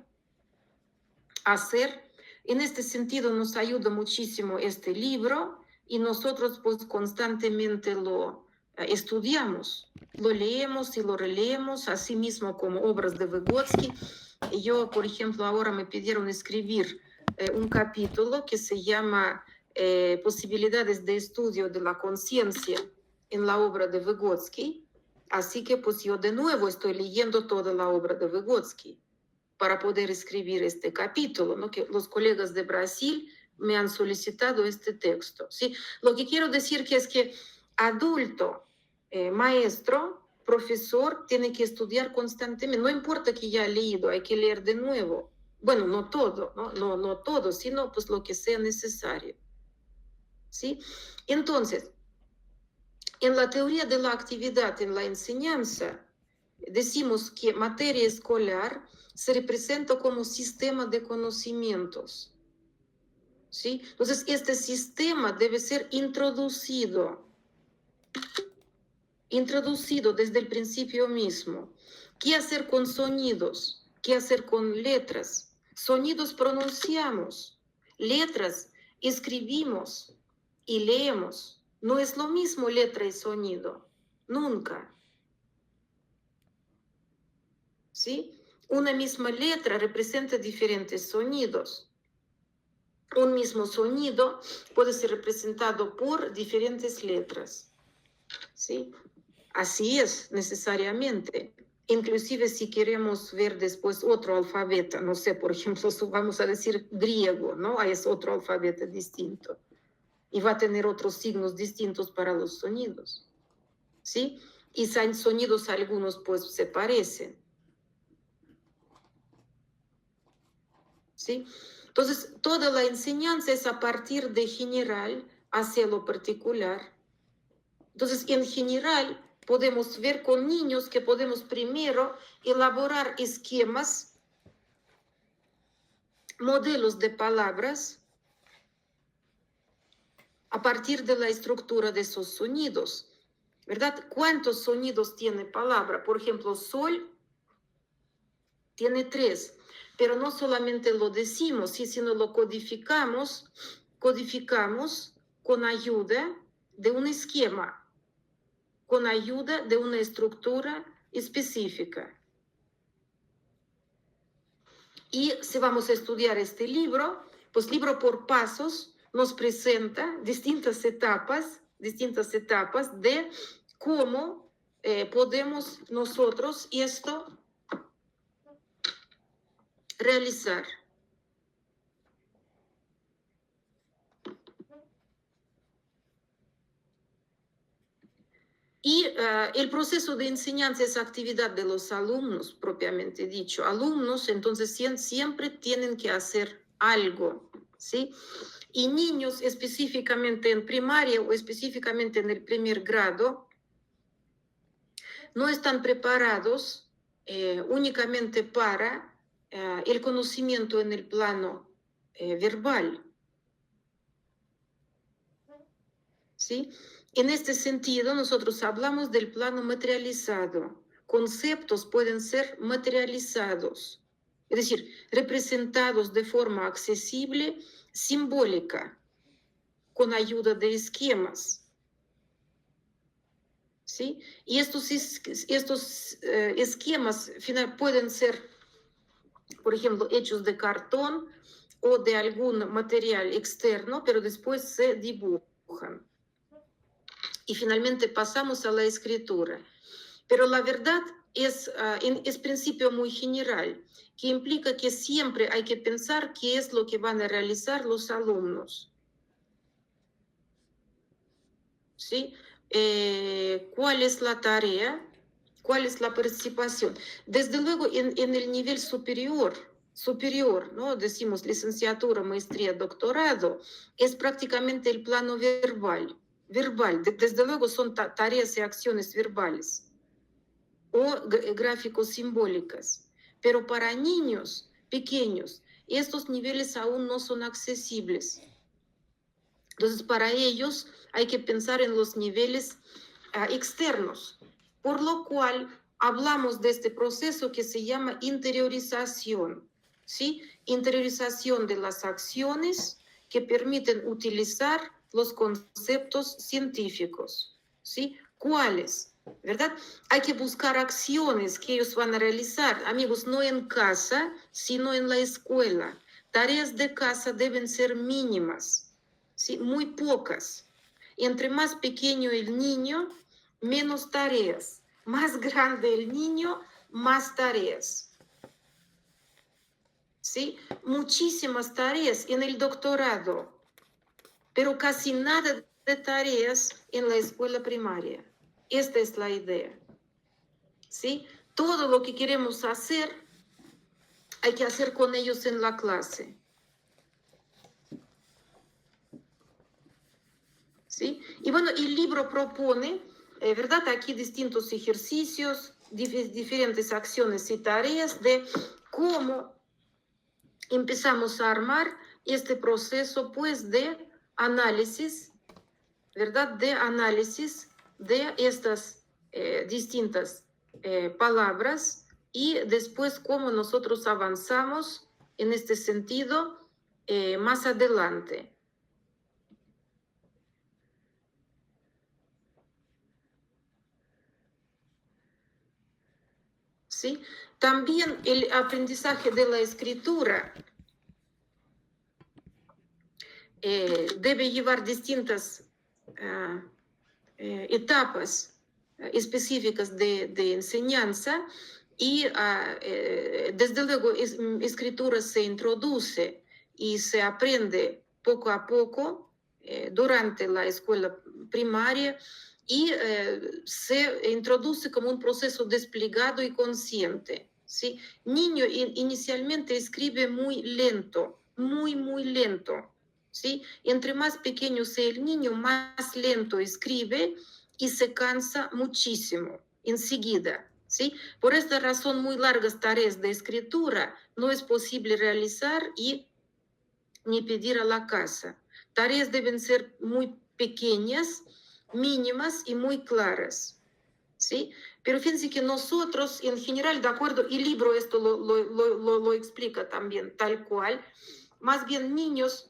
hacer? En este sentido nos ayuda muchísimo este libro y nosotros pues constantemente lo estudiamos, lo leemos y lo releemos, así mismo como obras de Vygotsky. Yo, por ejemplo, ahora me pidieron escribir un capítulo que se llama Posibilidades de estudio de la conciencia en la obra de Vygotsky. Así que pues yo de nuevo estoy leyendo toda la obra de Vygotsky para poder escribir este capítulo, ¿no? Que los colegas de Brasil me han solicitado este texto, ¿sí? Lo que quiero decir que es que adulto, maestro, profesor, tiene que estudiar constantemente. No importa que ya ha leído, hay que leer de nuevo. Bueno, no todo, no todo, sino pues lo que sea necesario, ¿sí? Entonces, En la teoría de la actividad en la enseñanza, decimos que materia escolar se representa como sistema de conocimientos. ¿Sí? Entonces, este sistema debe ser introducido desde el principio mismo. ¿Qué hacer con sonidos? ¿Qué hacer con letras? Sonidos pronunciamos, letras escribimos y leemos. No es lo mismo letra y sonido, nunca. ¿Sí? Una misma letra representa diferentes sonidos. Un mismo sonido puede ser representado por diferentes letras. ¿Sí? Así es, necesariamente. Inclusive si queremos ver después otro alfabeto, no sé, por ejemplo, vamos a decir griego, ¿no? Es otro alfabeto distinto. Y va a tener otros signos distintos para los sonidos. ¿Sí? Y sonidos algunos pues se parecen. ¿Sí? Entonces, toda la enseñanza es a partir de general hacia lo particular. Entonces, en general, podemos ver con niños que podemos primero elaborar esquemas, modelos de palabras, a partir de la estructura de esos sonidos, ¿verdad? ¿Cuántos sonidos tiene palabra? Por ejemplo, sol tiene 3, pero no solamente lo decimos, sino lo codificamos con ayuda de un esquema, con ayuda de una estructura específica. Y si vamos a estudiar este libro, pues libro por pasos nos presenta distintas etapas de cómo podemos nosotros esto realizar. Y el proceso de enseñanza es actividad de los alumnos, propiamente dicho. Alumnos, entonces, siempre tienen que hacer algo, ¿sí? Y niños, específicamente en primaria o específicamente en el primer grado, no están preparados únicamente para el conocimiento en el plano verbal, ¿sí? En este sentido, nosotros hablamos del plano materializado. Conceptos pueden ser materializados, es decir, representados de forma accesible, simbólica, con ayuda de esquemas. ¿Sí? Y estos esquemas pueden ser, por ejemplo, hechos de cartón o de algún material externo, pero después se dibujan. Y finalmente pasamos a la escritura. Pero la verdad es principio muy general, que implica que siempre hay que pensar qué es lo que van a realizar los alumnos. ¿Sí? ¿Cuál es la tarea? ¿Cuál es la participación? Desde luego, en el nivel superior, ¿no? Decimos licenciatura, maestría, doctorado, es prácticamente el plano verbal. Desde luego son tareas y acciones verbales o gráficos simbólicas. Pero para niños pequeños, estos niveles aún no son accesibles. Entonces, para ellos hay que pensar en los niveles externos, por lo cual hablamos de este proceso que se llama interiorización, ¿sí? Interiorización de las acciones que permiten utilizar los conceptos científicos, ¿sí? ¿Cuáles? ¿Verdad? Hay que buscar acciones que ellos van a realizar, amigos, no en casa, sino en la escuela. Tareas de casa deben ser mínimas, ¿sí? Muy pocas. Entre más pequeño el niño, menos tareas. Más grande el niño, más tareas. ¿Sí? Muchísimas tareas en el doctorado, pero casi nada de tareas en la escuela primaria. Esta es la idea. ¿Sí? Todo lo que queremos hacer, hay que hacer con ellos en la clase. ¿sí? Y bueno, el libro propone, ¿verdad? Aquí distintos ejercicios, diferentes acciones y tareas de cómo empezamos a armar este proceso, pues, de análisis, ¿verdad? De análisis de estas distintas palabras y después cómo nosotros avanzamos en este sentido más adelante. ¿Sí? También el aprendizaje de la escritura debe llevar distintas etapas específicas de enseñanza y desde luego escritura se introduce y se aprende poco a poco durante la escuela primaria y se introduce como un proceso desplegado y consciente. ¿Sí? Niño inicialmente escribe muy lento, muy lento. ¿Sí? Entre más pequeño sea el niño, más lento escribe y se cansa muchísimo enseguida. ¿Sí? Por esta razón, muy largas tareas de escritura no es posible realizar y ni pedir a la casa. Tareas deben ser muy pequeñas, mínimas y muy claras. ¿Sí? Pero fíjense que nosotros, en general, de acuerdo, el libro esto lo explica también tal cual, más bien niños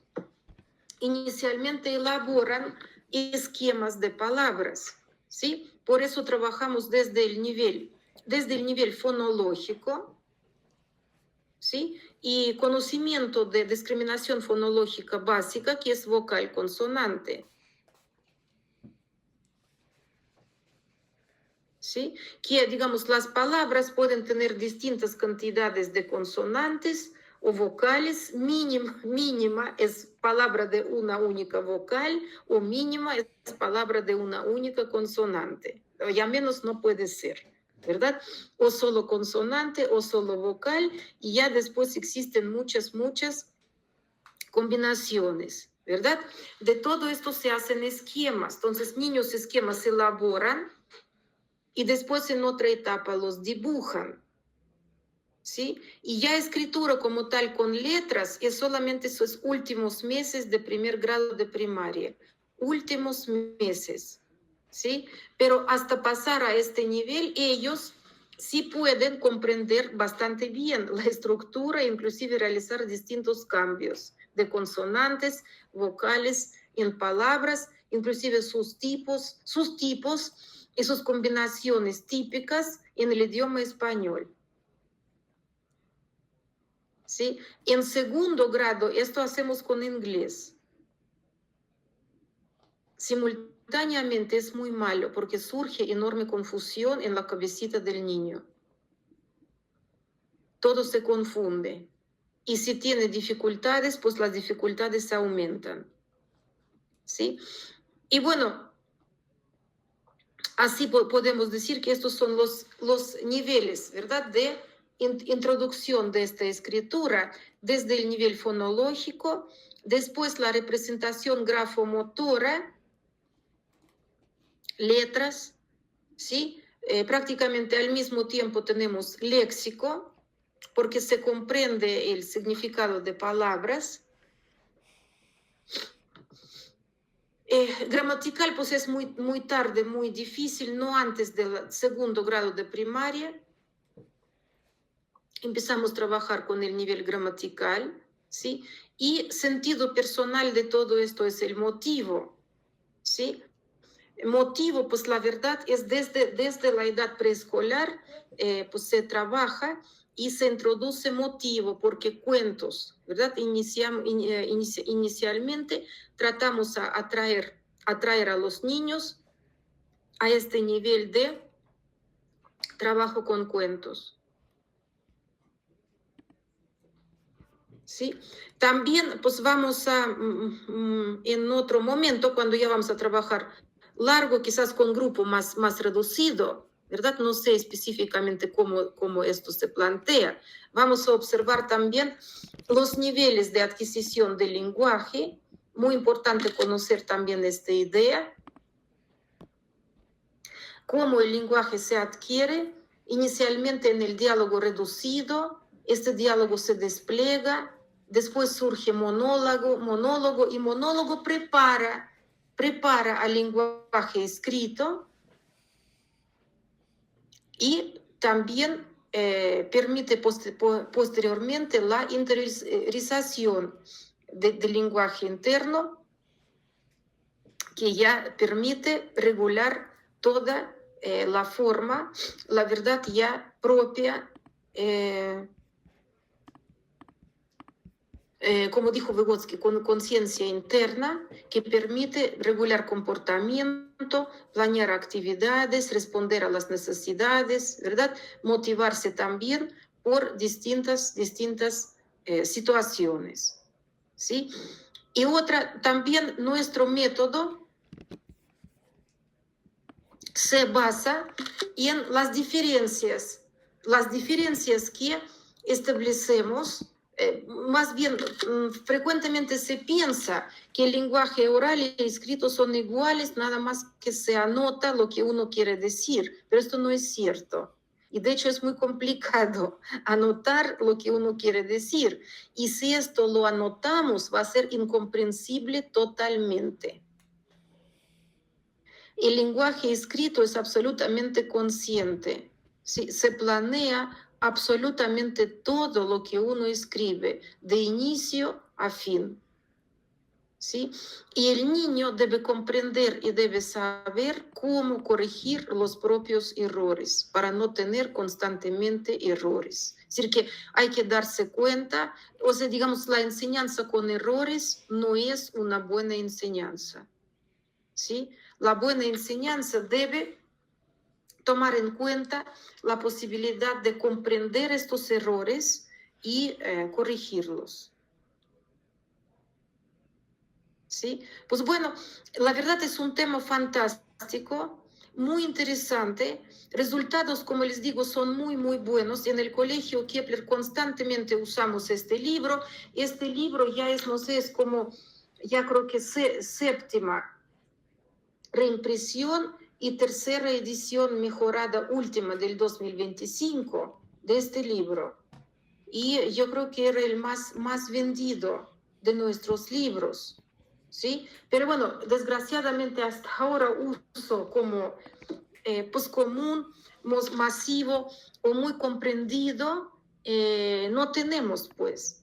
inicialmente elaboran esquemas de palabras, ¿sí? Por eso trabajamos desde el nivel fonológico, ¿sí? Y conocimiento de discriminación fonológica básica, que es vocal consonante, ¿sí? Que, digamos, las palabras pueden tener distintas cantidades de consonantes o vocales, mínima es palabra de una única vocal o mínima es palabra de una única consonante. Ya menos no puede ser, ¿verdad? O solo consonante o solo vocal y ya después existen muchas combinaciones, ¿verdad? De todo esto se hacen esquemas. Entonces, niños esquemas se elaboran y después en otra etapa los dibujan. ¿Sí? Y ya escritura como tal con letras es solamente esos últimos meses de primer grado de primaria, últimos meses, ¿sí? Pero hasta pasar a este nivel, ellos sí pueden comprender bastante bien la estructura e inclusive realizar distintos cambios de consonantes, vocales en palabras, inclusive sus tipos y sus combinaciones típicas en el idioma español. ¿Sí? En segundo grado, esto hacemos con inglés. Simultáneamente es muy malo porque surge enorme confusión en la cabecita del niño. Todo se confunde. Y si tiene dificultades, pues las dificultades aumentan. ¿Sí? Y bueno, así podemos decir que estos son los niveles, ¿verdad? De introducción de esta escritura desde el nivel fonológico, después la representación grafomotora, letras, ¿sí? Prácticamente al mismo tiempo tenemos léxico, porque se comprende el significado de palabras. Gramatical, pues es muy tarde, muy difícil, no antes del segundo grado de primaria. Empezamos a trabajar con el nivel gramatical, ¿sí? Y sentido personal de todo esto es el motivo, ¿sí? Motivo, pues la verdad es desde la edad preescolar, pues se trabaja y se introduce motivo, porque cuentos, ¿verdad? Inicialmente tratamos a atraer a los niños a este nivel de trabajo con cuentos. ¿Sí? También, pues vamos en otro momento, cuando ya vamos a trabajar largo, quizás con grupo más reducido, ¿verdad? No sé específicamente cómo esto se plantea. Vamos a observar también los niveles de adquisición del lenguaje Muy importante conocer también esta idea, cómo el lenguaje se adquiere inicialmente en el diálogo reducido, este diálogo se despliega, después surge monólogo y monólogo prepara al lenguaje escrito y también permite posteriormente la interiorización del lenguaje interno, que ya permite regular toda la forma, la verdad ya propia, como dijo Vygotsky, con conciencia interna que permite regular comportamiento, planear actividades, responder a las necesidades, ¿verdad? Motivarse también por distintas situaciones, ¿sí? Y otra, también nuestro método se basa en las diferencias que establecemos. Más bien, frecuentemente se piensa que el lenguaje oral y el escrito son iguales, nada más que se anota lo que uno quiere decir, pero esto no es cierto. Y de hecho es muy complicado anotar lo que uno quiere decir. Y si esto lo anotamos, va a ser incomprensible totalmente. El lenguaje escrito es absolutamente consciente. ¿Sí? Se planea absolutamente todo lo que uno escribe, de inicio a fin. ¿Sí? Y el niño debe comprender y debe saber cómo corregir los propios errores para no tener constantemente errores. Es decir, que hay que darse cuenta, o sea, digamos, la enseñanza con errores no es una buena enseñanza. ¿Sí? La buena enseñanza debe tomar en cuenta la posibilidad de comprender estos errores y corregirlos. ¿Sí? Pues bueno, la verdad es un tema fantástico, muy interesante. Resultados, como les digo, son muy, muy buenos. En el colegio Kepler constantemente usamos este libro. Este libro ya es, no sé, es como, ya creo que séptima reimpresión y tercera edición mejorada última del 2025 de este libro. Y yo creo que era el más vendido de nuestros libros, ¿sí? Pero bueno, desgraciadamente hasta ahora uso como pues común, masivo o muy comprendido, no tenemos pues.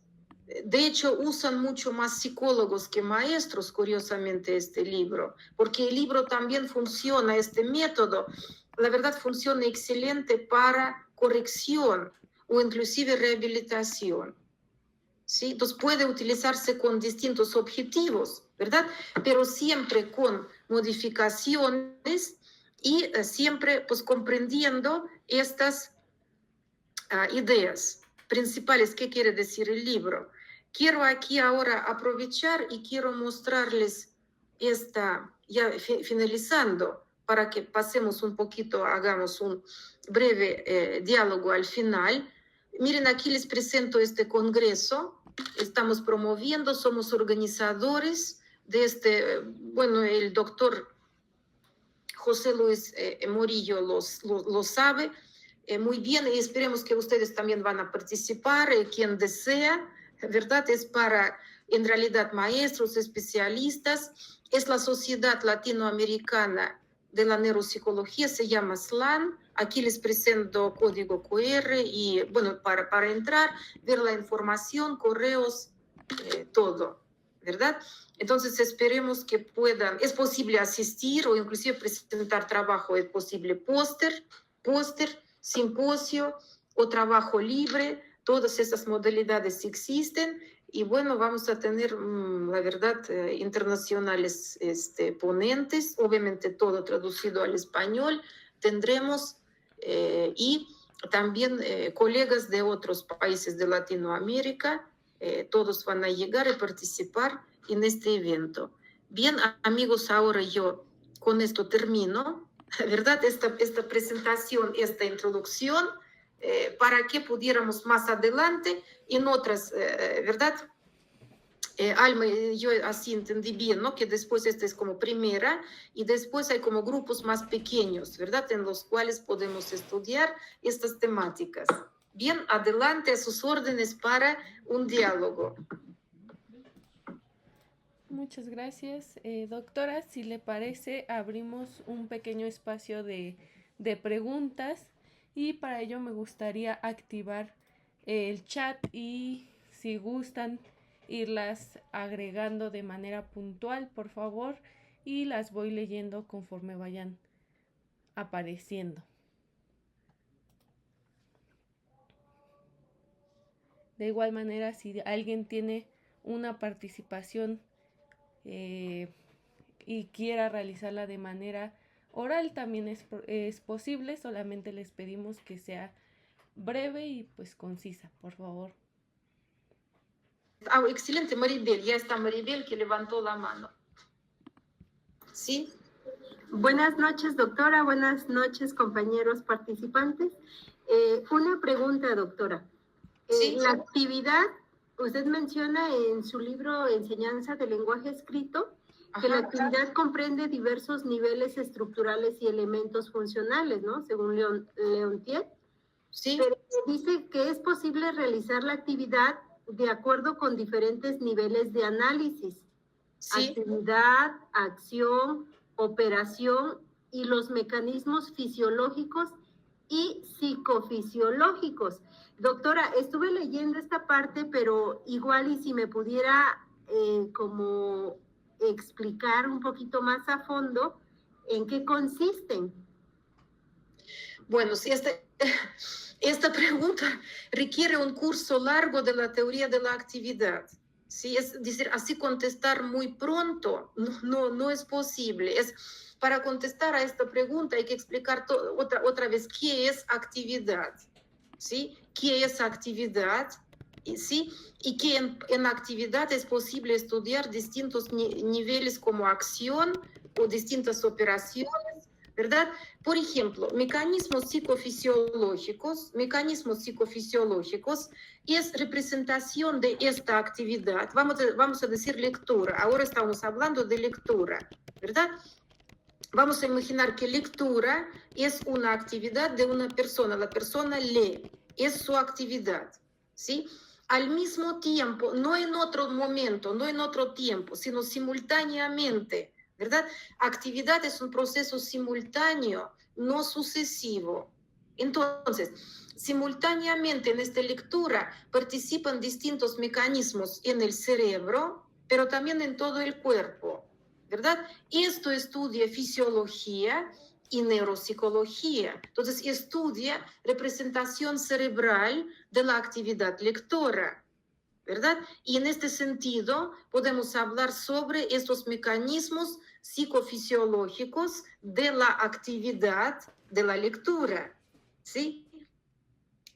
De hecho, usan mucho más psicólogos que maestros, curiosamente, este libro, porque el libro también funciona, este método, la verdad funciona excelente para corrección o inclusive rehabilitación. ¿Sí? Entonces puede utilizarse con distintos objetivos, ¿verdad? Pero siempre con modificaciones y siempre pues comprendiendo estas ideas principales. ¿Qué quiere decir el libro? Quiero aquí ahora aprovechar y quiero mostrarles esta, ya finalizando, para que pasemos un poquito, hagamos un breve diálogo al final. Miren, aquí les presento este congreso. Estamos promoviendo, somos organizadores de este, bueno, el doctor José Luis Morillo lo sabe muy bien, y esperemos que ustedes también van a participar, quien desea, ¿verdad? Es para, en realidad, maestros, especialistas. Es la Sociedad Latinoamericana de la Neuropsicología, se llama SLAN. Aquí les presento código QR y, bueno, para entrar, ver la información, correos, todo, ¿verdad? Entonces esperemos que puedan, es posible asistir o inclusive presentar trabajo, es posible póster, simposio o trabajo libre, todas esas modalidades existen y bueno, vamos a tener, la verdad, internacionales ponentes, obviamente todo traducido al español, tendremos y también colegas de otros países de Latinoamérica, todos van a llegar y participar en este evento. Bien, amigos, ahora yo con esto termino, ¿verdad? Esta presentación, esta introducción, para que pudiéramos más adelante en otras, ¿verdad? Alma, yo así entendí bien, ¿no? Que después esta es como primera y después hay como grupos más pequeños, ¿verdad? En los cuales podemos estudiar estas temáticas. Bien, adelante a sus órdenes para un diálogo. Muchas gracias, doctora. Si le parece, abrimos un pequeño espacio de preguntas y para ello me gustaría activar el chat y si gustan irlas agregando de manera puntual, por favor, y las voy leyendo conforme vayan apareciendo. De igual manera, si alguien tiene una participación y quiera realizarla de manera oral, también es posible, solamente les pedimos que sea breve y pues concisa, por favor. Ah, excelente, Maribel, ya está Maribel que levantó la mano. ¿Sí? Buenas noches, doctora. Buenas noches, compañeros participantes. Una pregunta, doctora. Sí. La actividad, usted menciona en su libro Enseñanza del lenguaje escrito, que la actividad comprende diversos niveles estructurales y elementos funcionales, ¿no? Según Leontief. Sí. Pero dice que es posible realizar la actividad de acuerdo con diferentes niveles de análisis. Sí. Actividad, acción, operación y los mecanismos fisiológicos y psicofisiológicos. Doctora, estuve leyendo esta parte, pero igual y si me pudiera como explicar un poquito más a fondo en qué consisten. Bueno, si esta pregunta requiere un curso largo de la teoría de la actividad. Sí, es decir, así contestar muy pronto no es posible. Para contestar a esta pregunta hay que explicar otra vez qué es actividad. ¿Sí? ¿Qué es actividad? ¿Sí? Y que en actividad es posible estudiar distintos niveles como acción o distintas operaciones, ¿verdad? Por ejemplo, mecanismos psicofisiológicos es representación de esta actividad. Vamos a decir lectura. Ahora estamos hablando de lectura, ¿verdad? Vamos a imaginar que lectura es una actividad de una persona. La persona lee, es su actividad, ¿sí? Al mismo tiempo, no en otro momento, no en otro tiempo, sino simultáneamente, ¿verdad? Actividad es un proceso simultáneo, no sucesivo. Entonces, simultáneamente en esta lectura participan distintos mecanismos en el cerebro, pero también en todo el cuerpo, ¿verdad? Esto estudia fisiología y neuropsicología. Entonces, estudia representación cerebral de la actividad lectora, ¿verdad? Y en este sentido podemos hablar sobre estos mecanismos psicofisiológicos de la actividad de la lectura, ¿sí?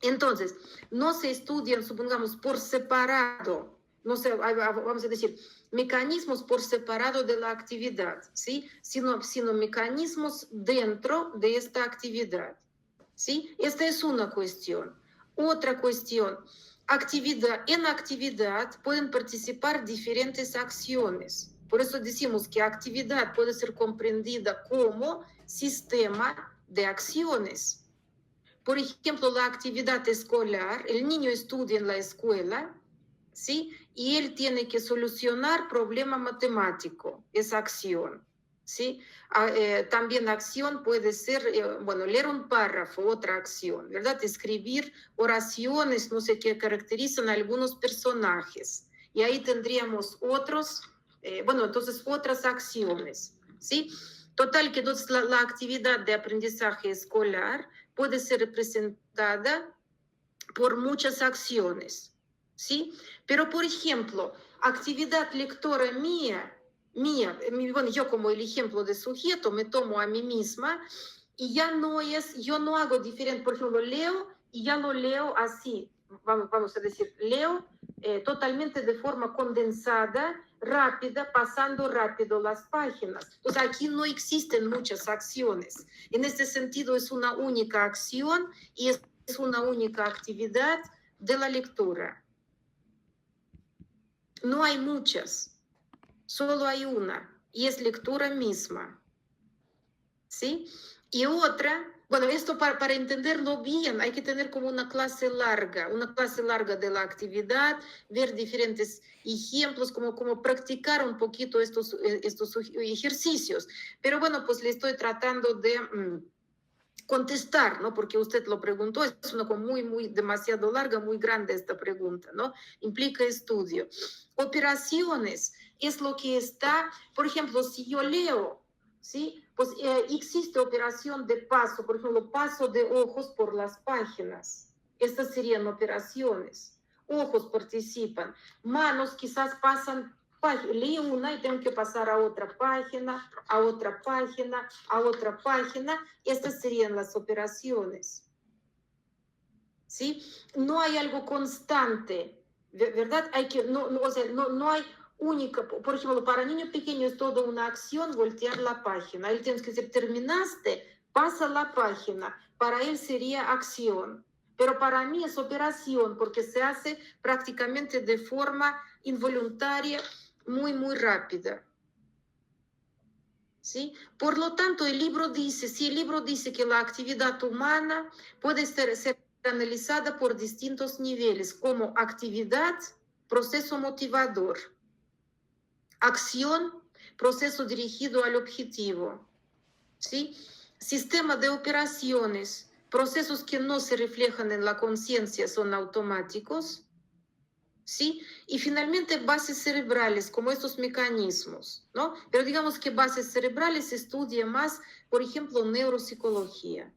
Entonces, no se estudian, supongamos, por separado, no sé, vamos a decir, mecanismos por separado de la actividad, ¿sí? Sino mecanismos dentro de esta actividad, ¿sí? Esta es una cuestión. Otra cuestión, en actividad pueden participar diferentes acciones. Por eso decimos que actividad puede ser comprendida como sistema de acciones. Por ejemplo, la actividad escolar, el niño estudia en la escuela, ¿sí? Y él tiene que solucionar problema matemático, es acción, ¿sí? También acción puede ser, bueno, leer un párrafo, otra acción, ¿verdad? Escribir oraciones, no sé qué caracterizan a algunos personajes. Y ahí tendríamos entonces otras acciones, ¿sí? Total que entonces la actividad de aprendizaje escolar puede ser representada por muchas acciones, ¿sí? Pero, por ejemplo, actividad lectora mía, bueno, yo como el ejemplo de sujeto me tomo a mí misma y yo no hago diferente, por ejemplo, leo y ya lo leo así, vamos a decir, leo totalmente de forma condensada, rápida, pasando rápido las páginas. O sea, aquí no existen muchas acciones. En este sentido, es una única acción y es una única actividad de la lectura. No hay muchas, solo hay una, y es lectura misma, ¿sí? Y otra, bueno, esto para entenderlo bien hay que tener como una clase larga de la actividad, ver diferentes ejemplos, como practicar un poquito estos ejercicios. Pero bueno, pues le estoy tratando de contestar, ¿no? Porque usted lo preguntó, es una como muy demasiado larga, muy grande esta pregunta, ¿no? Implica estudio. Operaciones es lo que está, por ejemplo, si yo leo, ¿sí? Pues existe operación de paso, por ejemplo, paso de ojos por las páginas. Estas serían operaciones. Ojos participan, manos quizás pasan, leí una y tengo que pasar a otra página, a otra página, a otra página. Estas serían las operaciones. ¿Sí? No hay algo constante, ¿verdad? Hay que, o sea, no hay única, por ejemplo, para niño pequeño es toda una acción voltear la página. Él tienes que decir, terminaste, pasa la página. Para él sería acción. Pero para mí es operación porque se hace prácticamente de forma involuntaria, muy rápida. ¿Sí? Por lo tanto, el libro dice, si el libro dice que la actividad humana puede ser analizada por distintos niveles, como actividad, proceso motivador, acción, proceso dirigido al objetivo, ¿sí? Sistema de operaciones, procesos que no se reflejan en la conciencia son automáticos, ¿sí? Y finalmente bases cerebrales, como estos mecanismos, ¿no? Pero digamos que bases cerebrales estudia más, por ejemplo, neuropsicología,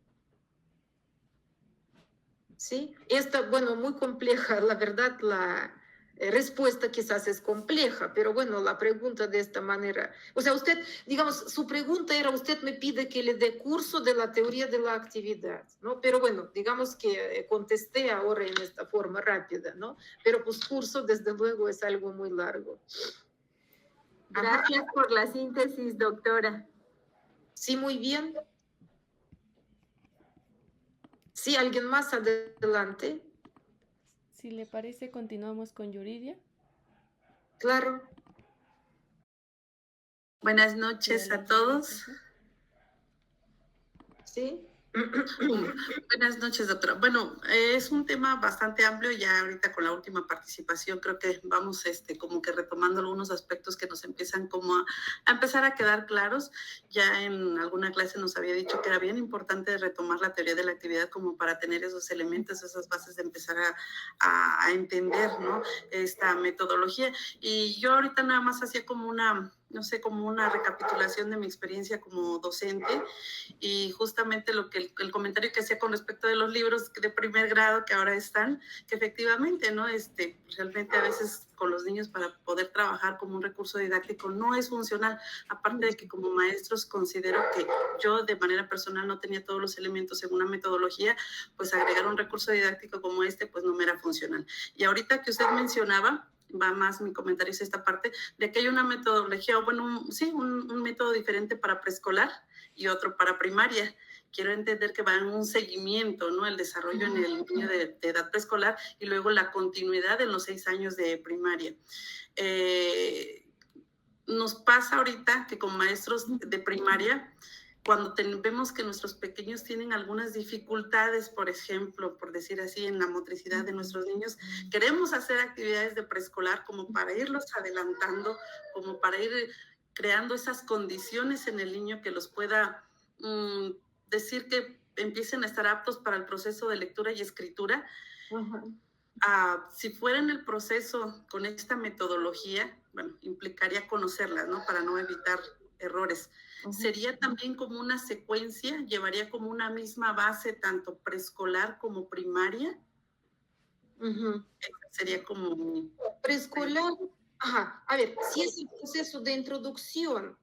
¿sí? Esta, bueno, muy compleja, la verdad, la respuesta quizás es compleja, pero bueno, la pregunta de esta manera, o sea, usted, digamos, su pregunta era, usted me pide que le dé curso de la teoría de la actividad, ¿no? Pero bueno, digamos que contesté ahora en esta forma rápida, ¿no? Pero pues curso, desde luego, es algo muy largo. Gracias por la síntesis, doctora. Sí, muy bien. Sí, ¿alguien más? Adelante. Si le parece, continuamos con Yuridia. Claro. Buenas noches a todos. Sí. Buenas noches, doctora. Bueno, es un tema bastante amplio. Ya ahorita con la última participación creo que vamos como que retomando algunos aspectos que nos empiezan como a empezar a quedar claros. Ya en alguna clase nos había dicho que era bien importante retomar la teoría de la actividad como para tener esos elementos, esas bases de empezar a entender, ¿no? Esta metodología. Y yo ahorita nada más hacía como una, no sé, como una recapitulación de mi experiencia como docente y justamente lo que el comentario que hacía con respecto de los libros de primer grado que ahora están, que efectivamente, ¿no? Realmente a veces con los niños para poder trabajar como un recurso didáctico no es funcional, aparte de que como maestros considero que yo de manera personal no tenía todos los elementos en una metodología, pues agregar un recurso didáctico como pues no me era funcional. Y ahorita que usted mencionaba, va más mi comentario es esta parte, de que hay una metodología, o bueno, sí, un método diferente para preescolar y otro para primaria. Quiero entender que va en un seguimiento, ¿no? El desarrollo en el niño de edad preescolar y luego la continuidad en los 6 años de primaria. Nos pasa ahorita que con maestros de primaria, cuando vemos que nuestros pequeños tienen algunas dificultades, por ejemplo, por decir así, en la motricidad de nuestros niños, queremos hacer actividades de preescolar como para irlos adelantando, como para ir creando esas condiciones en el niño que los pueda decir que empiecen a estar aptos para el proceso de lectura y escritura. Si fuera en el proceso con esta metodología, bueno, implicaría conocerla, ¿no? Para no evitar errores. Sería también como una secuencia, llevaría como una misma base tanto preescolar como primaria. Sería como preescolar. Ajá, a ver, si es el proceso de introducción,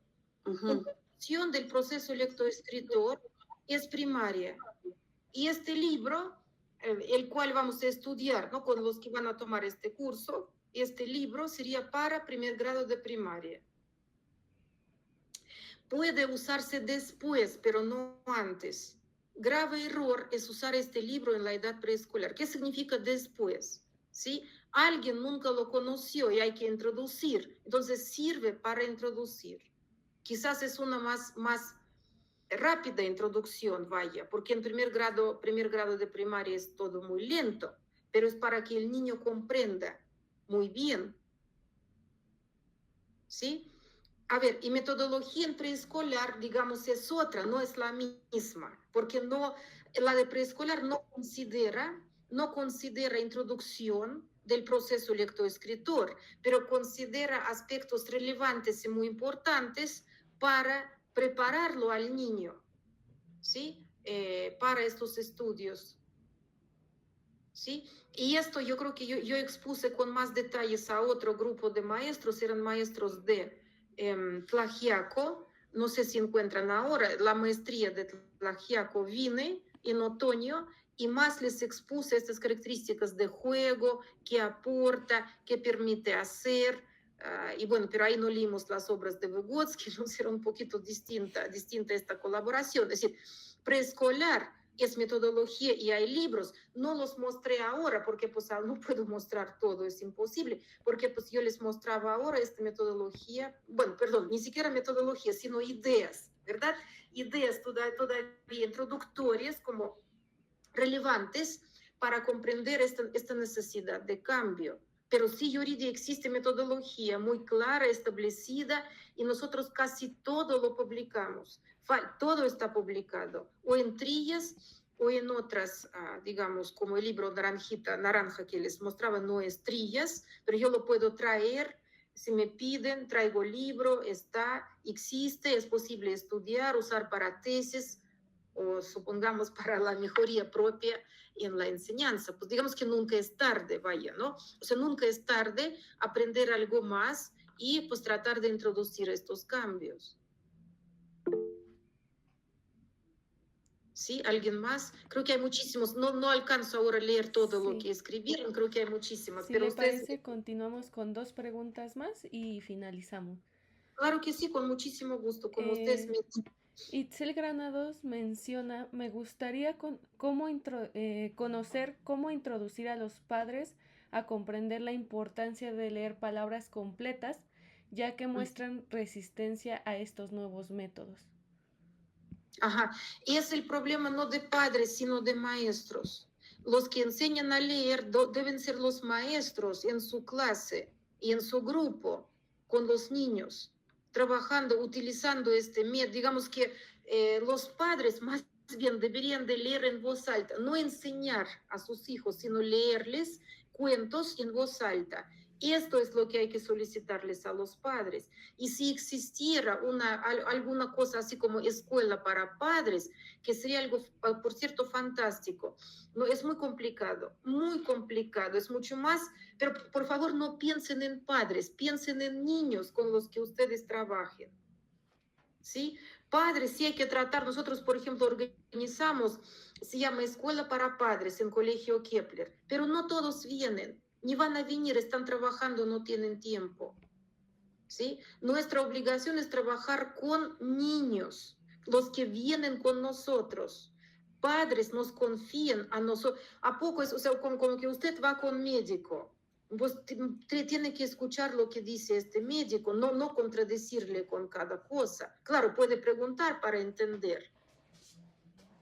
introducción del proceso lectoescritor es primaria. Y este libro, el cual vamos a estudiar, ¿no? Con los que van a tomar este curso, este libro sería para primer grado de primaria. Puede usarse después, pero no antes. Grave error es usar este libro en la edad preescolar. ¿Qué significa después? ¿Sí? Alguien nunca lo conoció y hay que introducir. Entonces sirve para introducir. Quizás es una más rápida introducción, vaya, porque en primer grado de primaria es todo muy lento, pero es para que el niño comprenda muy bien, ¿sí? A ver, y metodología en preescolar, digamos, es otra, no es la misma, porque no, la de preescolar no considera introducción del proceso lectoescritor, pero considera aspectos relevantes y muy importantes para prepararlo al niño, ¿sí? Para estos estudios, ¿sí? Y esto yo creo que yo expuse con más detalles a otro grupo de maestros, eran maestros de Tlaxiaco, no sé si encuentran ahora, la maestría de Tlaxiaco vine en otoño y más les expuse estas características de juego, qué aporta, qué permite hacer. Y bueno, pero ahí no leímos las obras de Vygotsky, no era un poquito distinta esta colaboración. Es decir, preescolar es metodología y hay libros. No los mostré ahora porque pues no puedo mostrar todo, es imposible, porque pues yo les mostraba ahora esta metodología, bueno, perdón, ni siquiera metodología, sino ideas, ¿verdad? Ideas todavía introductorias como relevantes para comprender esta necesidad de cambio. Pero sí, Yuridia, existe metodología muy clara, establecida, y nosotros casi todo lo publicamos. Todo está publicado, o en trillas o en otras, digamos, como el libro Naranja que les mostraba, no es trillas, pero yo lo puedo traer. Si me piden, traigo el libro, existe, es posible estudiar, usar para tesis, o supongamos para la mejoría propia en la enseñanza. Pues digamos que nunca es tarde, vaya, ¿no? O sea, nunca es tarde aprender algo más y pues tratar de introducir estos cambios. ¿Sí? ¿Alguien más? Creo que hay muchísimos. No alcanzo ahora a leer todo lo que escribieron, creo que hay muchísimas. Si pero le ustedes... parece, continuamos con 2 preguntas más y finalizamos. Claro que sí, con muchísimo gusto, como ustedes me... Itzel Granados menciona, me gustaría conocer cómo introducir a los padres a comprender la importancia de leer palabras completas, ya que muestran resistencia a estos nuevos métodos. Ajá, y es el problema no de padres, sino de maestros. Los que enseñan a leer deben ser los maestros en su clase y en su grupo con los niños, trabajando, utilizando digamos que los padres más bien deberían de leer en voz alta, no enseñar a sus hijos, sino leerles cuentos en voz alta. Esto es lo que hay que solicitarles a los padres. Y si existiera alguna cosa así como escuela para padres, que sería algo, por cierto, fantástico. No, es muy complicado, es mucho más, pero por favor no piensen en padres, piensen en niños con los que ustedes trabajen. ¿Sí? Padres, sí hay que tratar. Nosotros, por ejemplo, organizamos, se llama Escuela para Padres en Colegio Kepler, pero no todos vienen, ni van a venir, están trabajando, no tienen tiempo. ¿Sí? Nuestra obligación es trabajar con niños, los que vienen con nosotros. Padres nos confían a nosotros. ¿A poco es? O sea, como que usted va con médico, pues tiene que escuchar lo que dice este médico, no contradecirle con cada cosa. Claro, puede preguntar para entender,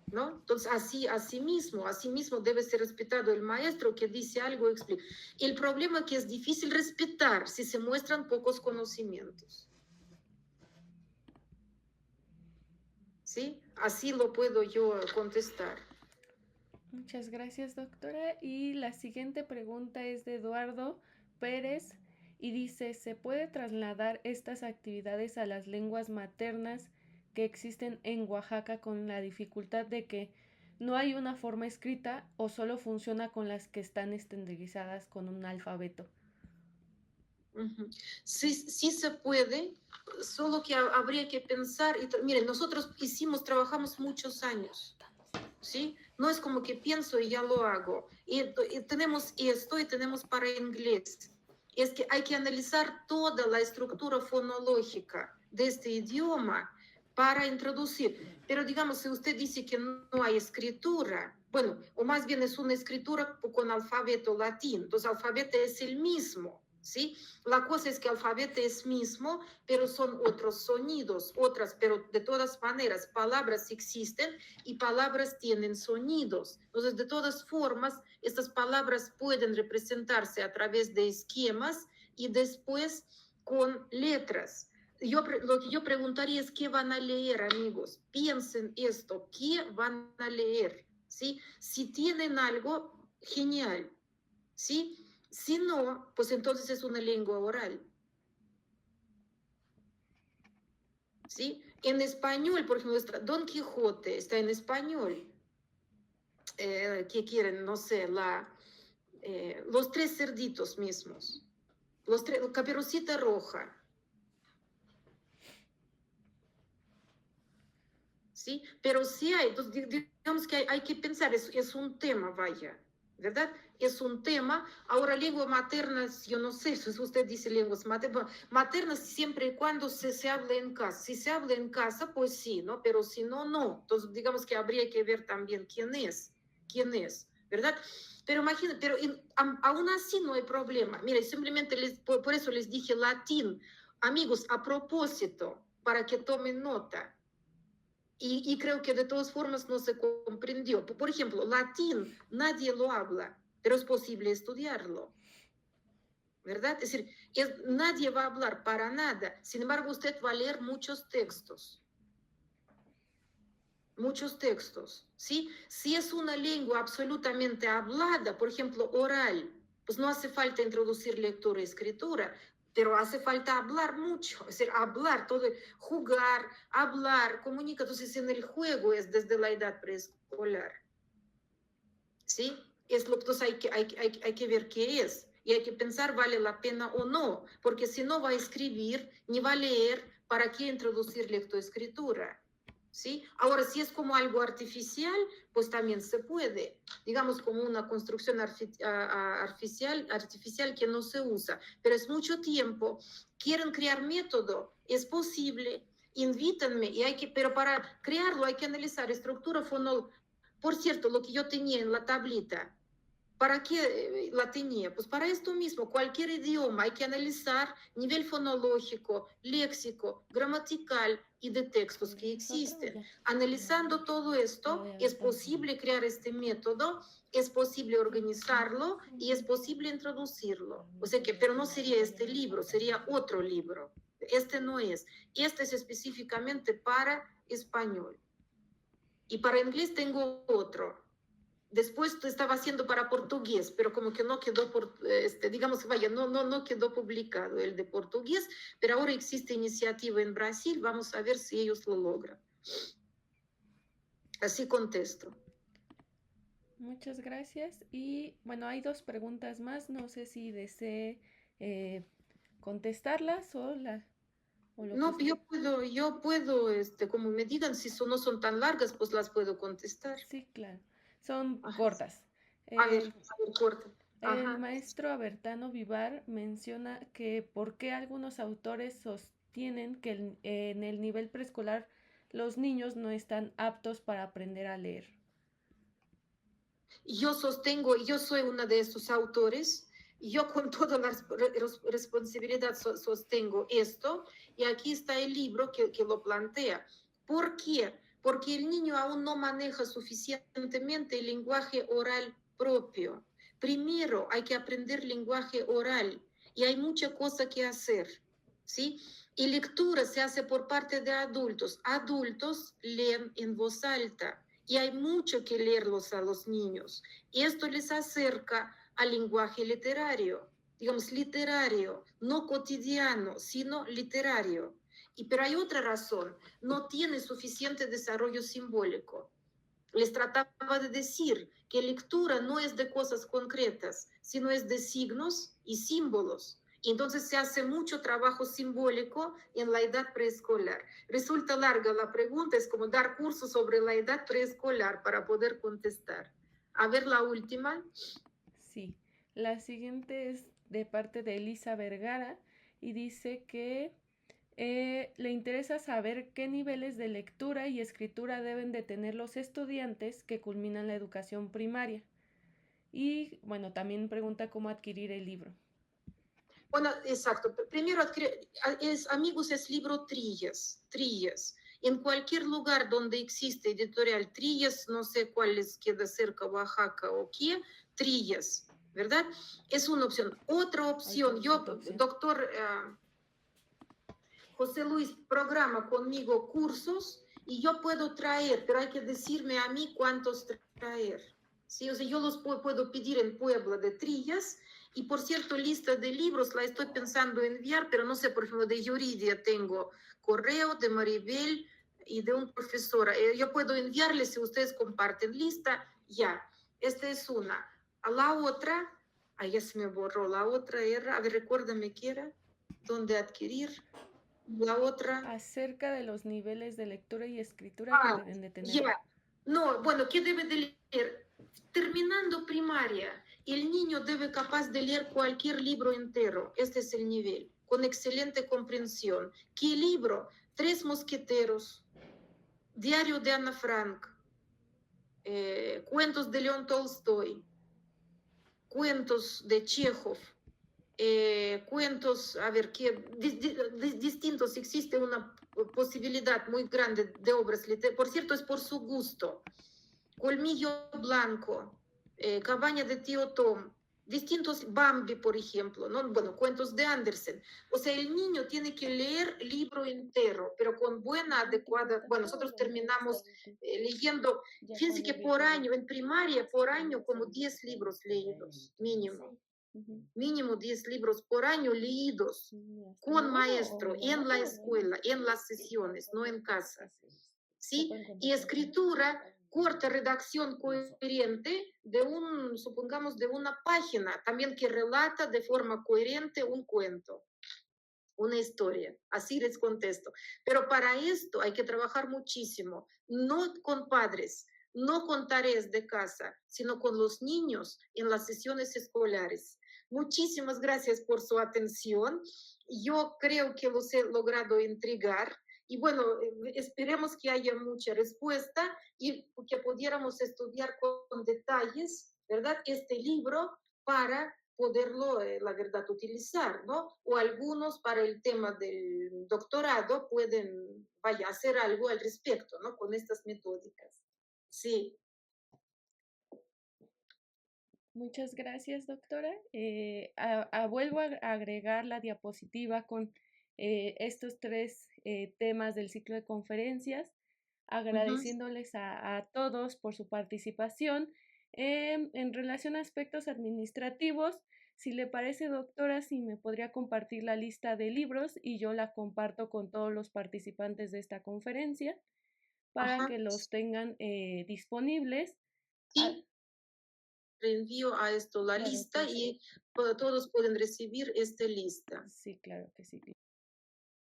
¿no? Entonces, así mismo debe ser respetado el maestro que dice algo, explica. El problema es que es difícil respetar si se muestran pocos conocimientos. ¿Sí? Así lo puedo yo contestar. Muchas gracias, doctora. Y la siguiente pregunta es de Eduardo Pérez y dice, ¿se puede trasladar estas actividades a las lenguas maternas que existen en Oaxaca con la dificultad de que no hay una forma escrita o solo funciona con las que están estandarizadas con un alfabeto? Sí, sí se puede, solo que habría que pensar, miren, nosotros trabajamos muchos años, ¿sí? No es como que pienso y ya lo hago. Y tenemos esto y tenemos para inglés. Es que hay que analizar toda la estructura fonológica de este idioma para introducir. Pero digamos, si usted dice que no hay escritura, bueno, o más bien es una escritura con alfabeto latín, entonces el alfabeto es el mismo, ¿sí? La cosa es que el alfabeto es mismo, pero son otros sonidos, otras, pero de todas maneras, palabras existen y palabras tienen sonidos. Entonces, de todas formas, estas palabras pueden representarse a través de esquemas y después con letras. Lo que yo preguntaría es qué van a leer, amigos. Piensen esto, ¿qué van a leer? ¿Sí? Si tienen algo, genial. ¿Sí? Si no, pues entonces es una lengua oral. ¿Sí? En español, por ejemplo, Don Quijote está en español. ¿Qué quieren? No sé, los tres cerditos mismos. Caperucita Roja. ¿Sí? Pero sí hay, entonces, digamos que hay que pensar, es un tema, vaya, ¿verdad? Es un tema. Ahora, lengua materna, yo no sé, si usted dice lenguas maternas siempre y cuando se hable en casa. Si se habla en casa, pues sí, ¿no? Pero si no, no. Entonces, digamos que habría que ver también quién es, ¿verdad? Pero imagínate, pero aún así no hay problema. Mira, simplemente por eso les dije latín. Amigos, a propósito, para que tomen nota. Y creo que de todas formas no se comprendió. Por ejemplo, latín, nadie lo habla, pero es posible estudiarlo, ¿verdad? Es decir, nadie va a hablar para nada. Sin embargo, usted va a leer muchos textos, ¿sí? Si es una lengua absolutamente hablada, por ejemplo, oral, pues no hace falta introducir lectura y escritura, pero hace falta hablar mucho, es decir, hablar, todo, jugar, hablar, comunicar. Entonces, en el juego es desde la edad preescolar, ¿sí? Entonces hay que ver qué es y hay que pensar, ¿vale la pena o no? Porque si no va a escribir ni va a leer, ¿para qué introducir lectoescritura? ¿Sí? Ahora, si es como algo artificial, pues también se puede, digamos como una construcción artificial que no se usa, pero es mucho tiempo. Quieren crear método, es posible, invítanme, pero para crearlo hay que analizar estructura fonológica. Por cierto, lo que yo tenía en la tablita, ¿para qué la tenía? Pues para esto mismo, cualquier idioma hay que analizar nivel fonológico, léxico, gramatical y de textos que existen. Analizando todo esto, es posible crear este método, es posible organizarlo y es posible introducirlo. O sea que, pero no sería este libro, sería otro libro. Este no es. Este es específicamente para español. Y para inglés tengo otro. Después estaba haciendo para portugués, pero como que no quedó, digamos, vaya, no quedó publicado el de portugués, pero ahora existe iniciativa en Brasil, vamos a ver si ellos lo logran. Así contesto. Muchas gracias. Y bueno, hay dos preguntas más, no sé si desee contestarlas o lo No, que yo puedo, como me digan, si no son tan largas, pues las puedo contestar. Sí, claro. Son Ajá. cortas. A ver, corta. El Ajá. maestro Abertano Vivar menciona que por qué algunos autores sostienen que en el nivel preescolar los niños no están aptos para aprender a leer. Yo soy una de esos autores, yo con toda la responsabilidad sostengo esto, y aquí está el libro que lo plantea. ¿Por qué? Porque el niño aún no maneja suficientemente el lenguaje oral propio. Primero hay que aprender lenguaje oral, y hay mucha cosa que hacer, ¿sí? Y lectura se hace por parte de adultos. Adultos leen en voz alta y hay mucho que leerlos a los niños. Y esto les acerca al lenguaje literario, digamos literario, no cotidiano, sino literario. Pero hay otra razón, no tiene suficiente desarrollo simbólico. Les trataba de decir que lectura no es de cosas concretas, sino es de signos y símbolos. Y entonces se hace mucho trabajo simbólico en la edad preescolar. Resulta larga la pregunta, es como dar cursos sobre la edad preescolar para poder contestar. A ver la última. Sí, la siguiente es de parte de Elisa Vergara y dice que Le interesa saber qué niveles de lectura y escritura deben de tener los estudiantes que culminan la educación primaria. Y bueno, también pregunta cómo adquirir el libro. Bueno, exacto. Primero, amigos, es libro Trillas, Trillas. En cualquier lugar donde existe editorial Trillas, no sé cuál les queda cerca, Oaxaca o qué, Trillas, ¿verdad? Es una opción. Otra opción, doctor José Luis programa conmigo cursos y yo puedo traer, pero hay que decirme a mí cuántos traer. ¿Sí? O sea, yo los puedo pedir en Puebla de Trillas y por cierto, lista de libros la estoy pensando enviar, pero no sé, por ejemplo, de Yuridia tengo correo, de Maribel y de un profesor. Yo puedo enviarles si ustedes comparten lista, ya. Esta es una. A la otra, ya se me borró, la otra era, a ver, recuérdame qué era, dónde adquirir. La otra. Acerca de los niveles de lectura y escritura que deben de tener. Ya. No, bueno, ¿qué debe de leer? Terminando primaria, el niño debe capaz de leer cualquier libro entero. Este es el nivel, con excelente comprensión. ¿Qué libro? Tres Mosqueteros, Diario de Ana Frank, cuentos de León Tolstoy, cuentos de Chekhov, cuentos, a ver, que distintos, existe una posibilidad muy grande de obras literarias, por cierto, es por su gusto. Colmillo Blanco, Cabaña de Tío Tom, distintos, Bambi, por ejemplo, ¿no? Bueno, cuentos de Andersen. O sea, el niño tiene que leer libro entero, pero con buena, adecuada, bueno, nosotros terminamos leyendo, fíjense que por año, en primaria, por año, como 10 libros leídos, mínimo. Mínimo 10 libros por año leídos con maestro, en la escuela, en las sesiones, no en casa. ¿Sí? Y escritura, corta redacción coherente de supongamos, de una página, también que relata de forma coherente un cuento, una historia. Así les contesto. Pero para esto hay que trabajar muchísimo, no con padres, no con tareas de casa, sino con los niños en las sesiones escolares. Muchísimas gracias por su atención. Yo creo que los he logrado intrigar. Y bueno, esperemos que haya mucha respuesta y que pudiéramos estudiar con detalles, ¿verdad? Este libro para poderlo, la verdad, utilizar, ¿no? O algunos para el tema del doctorado pueden, vaya, hacer algo al respecto, ¿no? Con estas metódicas. Sí. Muchas gracias, doctora. Vuelvo a agregar la diapositiva con estos tres temas del ciclo de conferencias, agradeciéndoles a todos por su participación. En relación a aspectos administrativos, si le parece, doctora, si me podría compartir la lista de libros y yo la comparto con todos los participantes de esta conferencia para que los tengan disponibles. Sí. Reenvío a esto la lista y todos pueden recibir esta lista. Sí, claro que sí.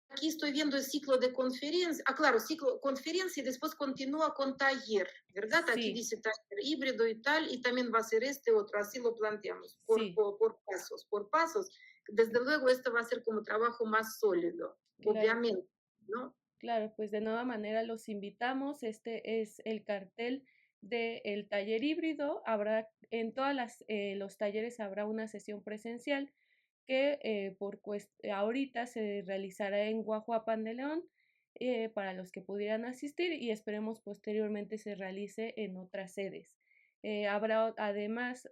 Aquí estoy viendo el ciclo de conferencia. Claro, ciclo conferencia y después continúa con taller, ¿verdad? Sí. Aquí dice taller híbrido y tal, y también va a ser este otro, así lo planteamos, por pasos. Desde luego, este va a ser como trabajo más sólido, claro. Obviamente, ¿no? Claro, pues de nueva manera los invitamos. Este es el cartel del taller híbrido. Habrá en todas los talleres habrá una sesión presencial que ahorita se realizará en Guajuapan de León para los que pudieran asistir y esperemos posteriormente se realice en otras sedes. Habrá además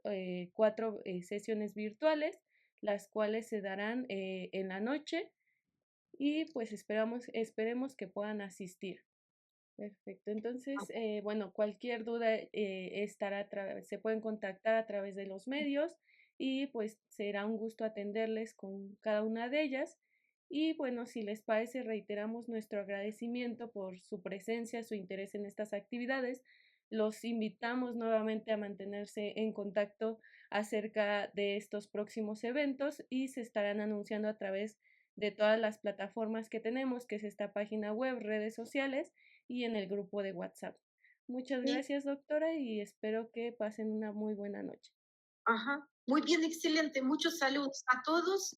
4 sesiones virtuales, las cuales se darán en la noche y pues esperemos que puedan asistir. Perfecto, entonces, bueno, cualquier duda se pueden contactar a través de los medios y pues será un gusto atenderles con cada una de ellas. Y bueno, si les parece, reiteramos nuestro agradecimiento por su presencia, su interés en estas actividades. Los invitamos nuevamente a mantenerse en contacto acerca de estos próximos eventos y se estarán anunciando a través de todas las plataformas que tenemos, que es esta página web, redes sociales y en el grupo de WhatsApp. Muchas gracias, doctora, y espero que pasen una muy buena noche. Ajá, muy bien, excelente. Muchos saludos a todos